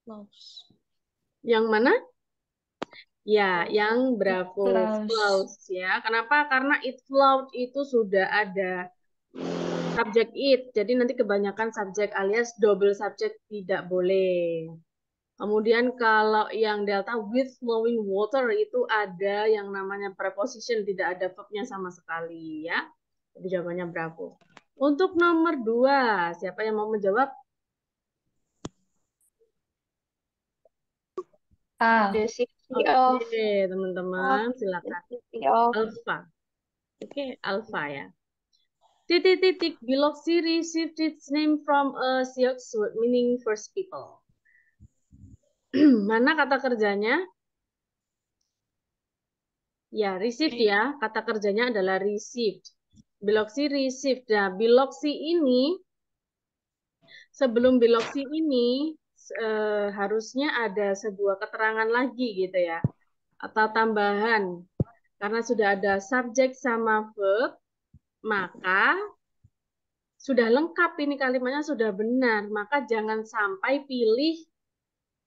Flows. Yang mana? Ya, yang bravo. Flows. Flows ya. Kenapa? Karena it flowed itu sudah ada subjek it. Jadi nanti kebanyakan subjek alias double subjek tidak boleh. Kemudian kalau yang delta with flowing water itu ada yang namanya preposition, tidak ada verbnya sama sekali ya. Jadi jawabannya bravo. Untuk nomor 2, siapa yang mau menjawab? A. The city Oke, of teman-teman, silakan. the city of Alpha. Oke, alpha ya. Titik-titik Biloxi received its name from a Sioux word meaning first people. Mana kata kerjanya? Ya, received ya. Kata kerjanya adalah received. Biloxi received. Nah, Biloxi ini, sebelum Biloxi ini, harusnya ada sebuah keterangan lagi gitu ya. Atau tambahan. Karena sudah ada subjek sama verb, maka sudah lengkap ini kalimatnya, sudah benar. Maka jangan sampai pilih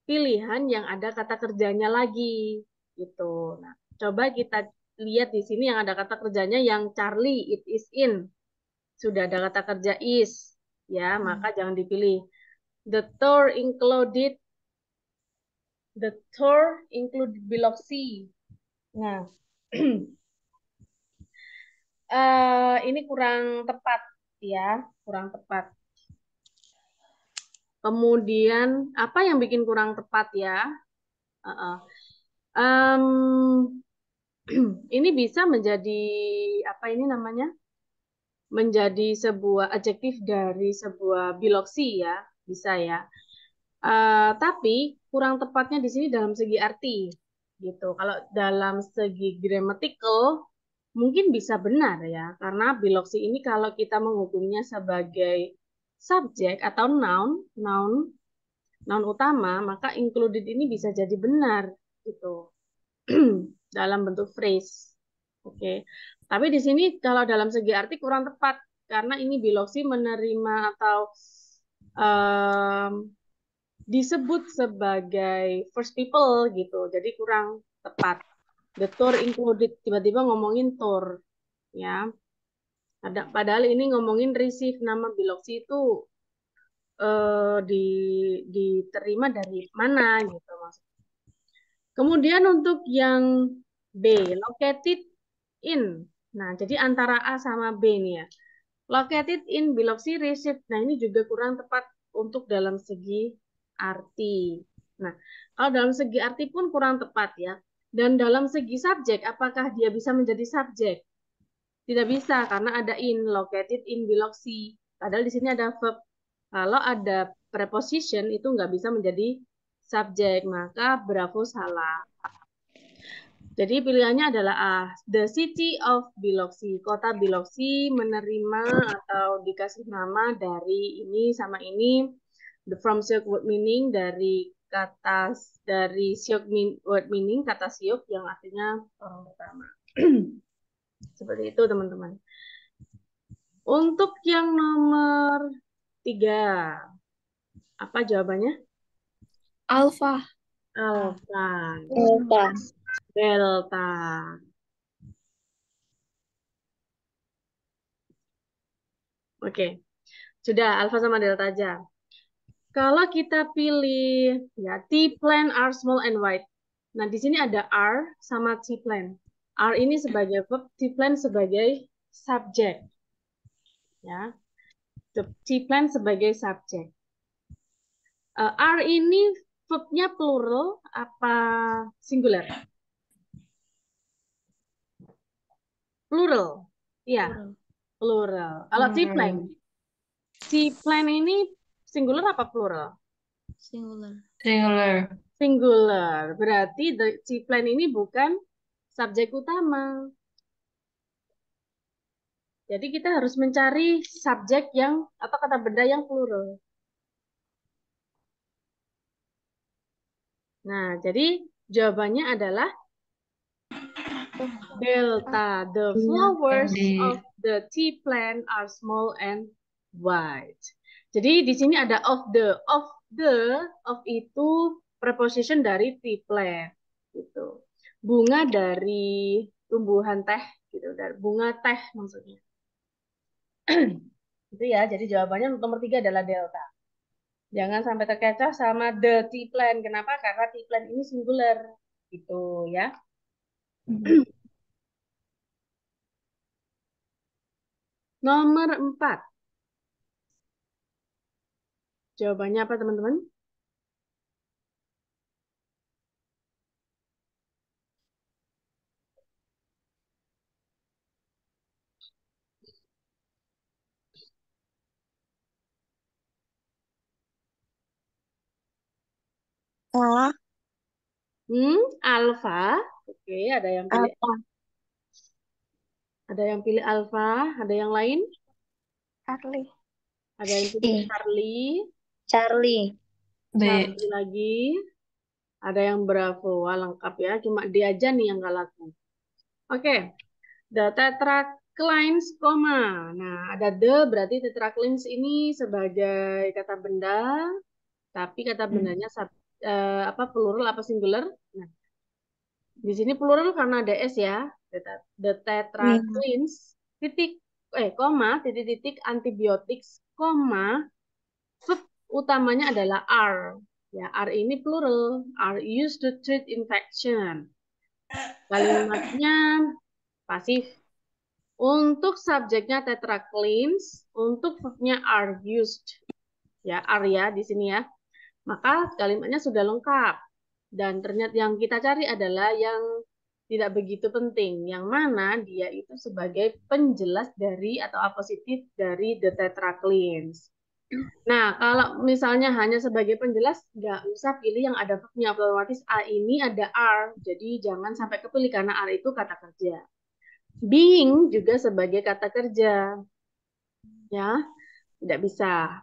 pilihan yang ada kata kerjanya lagi. Gitu. Nah, coba kita lihat di sini yang ada kata kerjanya yang Charlie, it is in. Sudah ada kata kerja is. Ya, maka jangan dipilih. The tour included Biloxi. Nah, ini kurang tepat ya, kurang tepat. Kemudian apa yang bikin kurang tepat ya? Ini bisa menjadi apa ini namanya? Menjadi sebuah adjektif dari sebuah biloxi ya, bisa ya. Tapi kurang tepatnya di sini dalam segi arti gitu. Kalau dalam segi grammatical mungkin bisa benar ya, karena biloxi ini kalau kita menghukumnya sebagai subjek atau noun utama, maka included ini bisa jadi benar gitu dalam bentuk phrase. Oke. Tapi di sini kalau dalam segi arti kurang tepat karena ini biloxi menerima atau disebut sebagai first people gitu. Jadi kurang tepat. The tour included, tiba-tiba ngomongin tour ya. Padahal ini ngomongin receive, nama biloxi itu diterima dari mana gitu maksudnya. Kemudian untuk yang B, located in. Nah, jadi antara A sama B nih ya. Located in biloxi receive. Nah, ini juga kurang tepat untuk dalam segi arti. Nah, kalau dalam segi arti pun kurang tepat ya. Dan dalam segi subjek, apakah dia bisa menjadi subjek? Tidak bisa, karena ada in, located in biloxi. Padahal di sini ada verb. Kalau ada preposition, itu nggak bisa menjadi subjek. Maka bravo salah. Jadi pilihannya adalah A, the city of Biloxi. Kota Biloxi menerima atau dikasih nama dari ini sama ini. The from Sioux word meaning dari Sioux word meaning kata Sioux yang artinya orang pertama. Seperti itu teman-teman. Untuk yang nomor 3, apa jawabannya? Alpha. Alpha. Delta. Delta. Oke. Sudah, alpha sama delta aja. Kalau kita pilih ya T-plan are small and white. Nah, di sini ada are sama T-plan. Are ini sebagai verb, T-plan sebagai subjek. Ya. T-plan sebagai subjek. Are ini verbnya plural apa singular? Plural. Iya. Plural. Kalau T-plan. T-plan ini singular apa plural? Singular. Singular. Berarti T-plan ini bukan subjek utama. Jadi kita harus mencari subjek yang atau kata benda yang plural. Nah, jadi jawabannya adalah delta. The flowers of the tea plant are small and white. Jadi di sini ada of the. Of itu preposition dari tea plant. Gitu. Bunga dari tumbuhan teh. Gitu. Dari bunga teh maksudnya. Itu ya, jadi jawabannya nomor 3 adalah delta. Jangan sampai terkecoh sama the tea plant. Kenapa? Karena tea plant ini singular. Gitu ya. Nomor 4. Jawabannya apa teman-teman? A. Alfa. Oke, ada yang pilih Alpha. ada yang pilih alfa, ada yang lain? Charlie. Ada yang pilih Charlie, Charlie. B. Charlie lagi. Ada yang Bravo. Wah, lengkap ya. Cuma dia aja nih yang nggak laku. Oke. The tetraclines, koma. Nah, ada the berarti tetraclines ini sebagai kata benda, tapi kata bendanya plural apa singular? Nah, di sini plural karena ada s ya. The tetraclines koma titik-titik antibiotics, koma verb utamanya adalah are. Ya, are ini plural, are used to treat infection. Kalimatnya pasif. Untuk subjeknya tetraclines, untuk verbnya are used. Ya, are ya di sini ya. Maka kalimatnya sudah lengkap. Dan ternyata yang kita cari adalah yang tidak begitu penting. Yang mana dia itu sebagai penjelas dari atau apositif dari the tetraclines. Nah, kalau misalnya hanya sebagai penjelas, nggak usah pilih yang ada verbnya. Otomatis A ini ada are. Jadi jangan sampai kepilih karena are itu kata kerja. Being juga sebagai kata kerja. Ya, tidak bisa.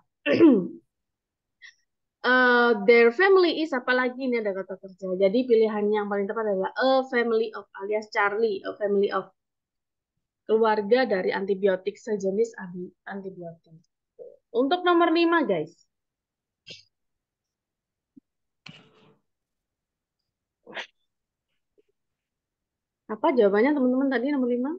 Their family is, apalagi ini ada kata kerja. Jadi pilihan yang paling tepat adalah a family of alias Charlie, a family of, keluarga dari antibiotik sejenis antibiotik. Untuk nomor 5 guys. Apa jawabannya teman-teman tadi nomor 5?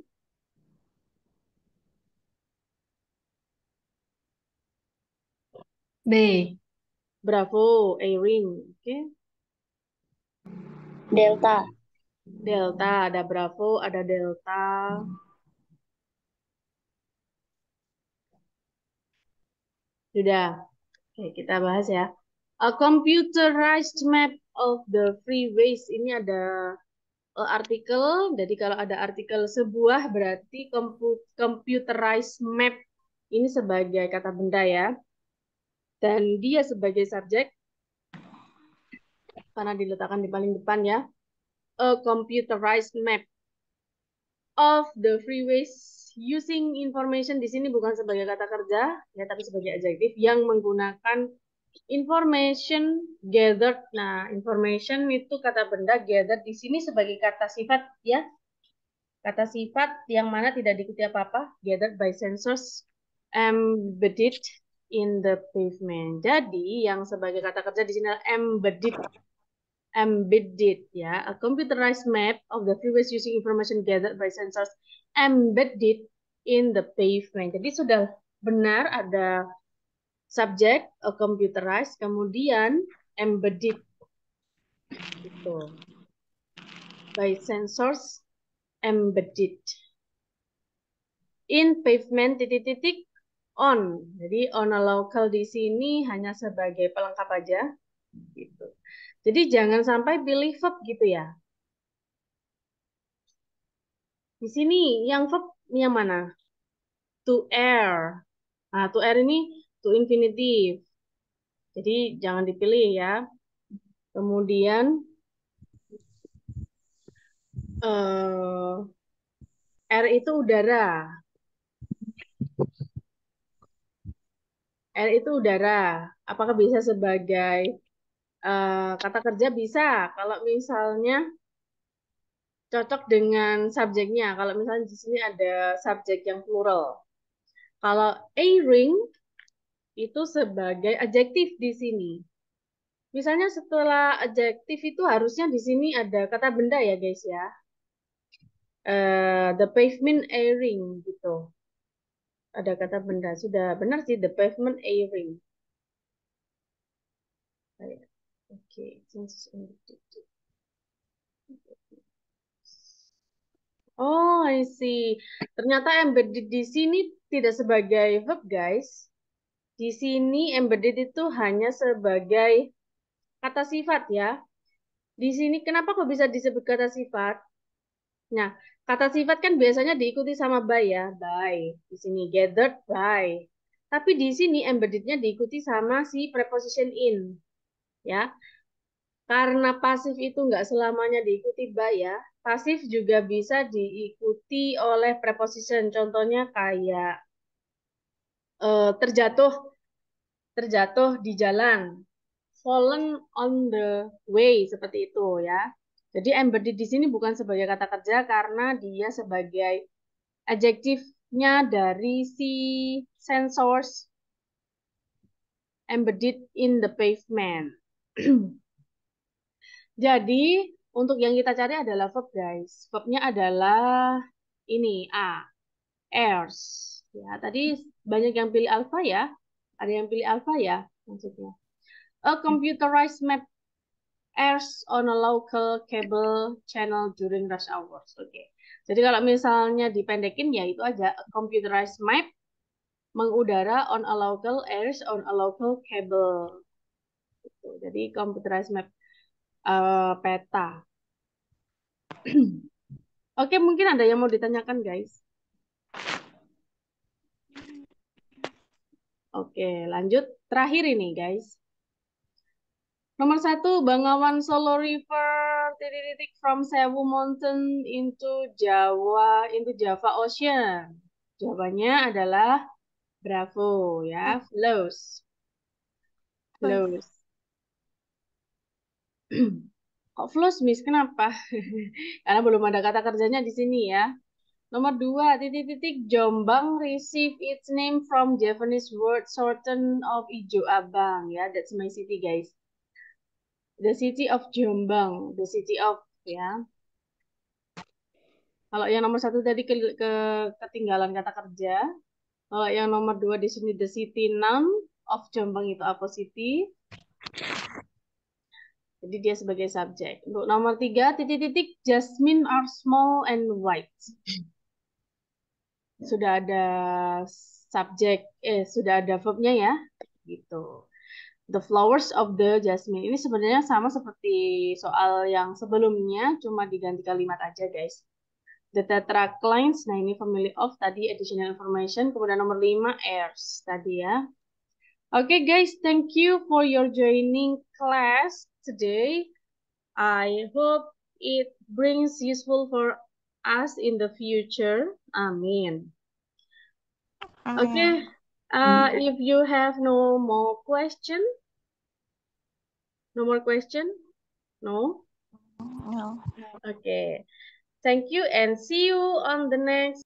B. Bravo, Erin. Oke. Delta. Delta, ada Bravo, ada Delta. Sudah. Oke, kita bahas ya. A computerized map of the freeways. Ini ada artikel. Jadi kalau ada artikel sebuah berarti computerized map ini sebagai kata benda ya. Dan dia sebagai subjek karena diletakkan di paling depan ya. A computerized map of the freeways using information di sini bukan sebagai kata kerja ya, tapi sebagai adjektif yang menggunakan information gathered. Nah, information itu kata benda, gathered di sini sebagai kata sifat ya. Kata sifat yang mana tidak diikuti apa-apa, gathered by sensors embedded in the pavement. Jadi yang sebagai kata kerja di sini adalah embedded ya, a computerized map of the freeways using information gathered by sensors embedded in the pavement. Jadi sudah benar ada subjek a computerized, kemudian embedded itu by sensors embedded in pavement titik-titik on. Jadi on a local di sini hanya sebagai pelengkap aja gitu. Jadi jangan sampai pilih verb gitu ya. Di sini yang verb yang mana? To air. Nah, to air ini to infinitive. Jadi jangan dipilih ya. Kemudian air itu udara. Air itu udara. Apakah bisa sebagai kata kerja? Bisa. Kalau misalnya cocok dengan subjeknya. Kalau misalnya di sini ada subjek yang plural. Kalau a ring itu sebagai adjektif di sini. Misalnya setelah adjektif itu harusnya di sini ada kata benda ya guys ya. The pavement a ring gitu. Ada kata benda. Sudah benar sih the pavement a ring. Oke, Oh, I see. Ternyata embedded di sini tidak sebagai verb, guys. Di sini embedded itu hanya sebagai kata sifat ya. Di sini kenapa kok bisa disebut kata sifat? Nah, kata sifat kan biasanya diikuti sama by ya, by. Di sini gathered by. Tapi di sini embeddednya diikuti sama si preposition in, ya. Karena pasif itu nggak selamanya diikuti by ya. Pasif juga bisa diikuti oleh preposition. Contohnya kayak terjatuh, terjatuh di jalan. Fallen on the way, seperti itu ya. Jadi embedded di sini bukan sebagai kata kerja karena dia sebagai adjektifnya dari si sensors embedded in the pavement. Jadi untuk yang kita cari adalah verb guys. Verbnya adalah ini A, airs. Ya, tadi banyak yang pilih alpha ya. Ada yang pilih alpha ya maksudnya. A computerized map airs on a local cable channel during rush hours. Oke. Jadi kalau misalnya dipendekin ya itu aja. A computerized map mengudara on a local airs on a local cable. Gitu. Jadi computerized map peta. Oke, mungkin ada yang mau ditanyakan, guys. Oke, lanjut. Terakhir ini, guys. Nomor 1, Bengawan Solo River titik from Sewu Mountain into Java Ocean. Jawabannya adalah bravo ya, flows. Flows. Kok flows, Miss? Kenapa? Karena belum ada kata kerjanya di sini ya. Nomor 2, titik-titik Jombang receive its name from Japanese word shorten of Ijo Abang ya. That's my city, guys. The city of Jombang, the city of ya. Kalau yang nomor 1 tadi ketinggalan kata kerja. Kalau yang nomor 2 di sini the city noun of Jombang itu apa city? Jadi dia sebagai subjek. Untuk nomor 3, titik-titik Jasmine are small and white. Sudah ada subjek, sudah ada verbnya ya. Gitu. The flowers of the jasmine. Ini sebenarnya sama seperti soal yang sebelumnya, cuma diganti kalimat aja, guys. The tetraclines, nah ini family of tadi additional information. Kemudian nomor 5, airs tadi ya. Oke, guys, thank you for your joining class today. I hope it brings useful for us in the future. Amin. Okay, if you have no more question, no more question? No? No. Okay. Thank you and see you on the next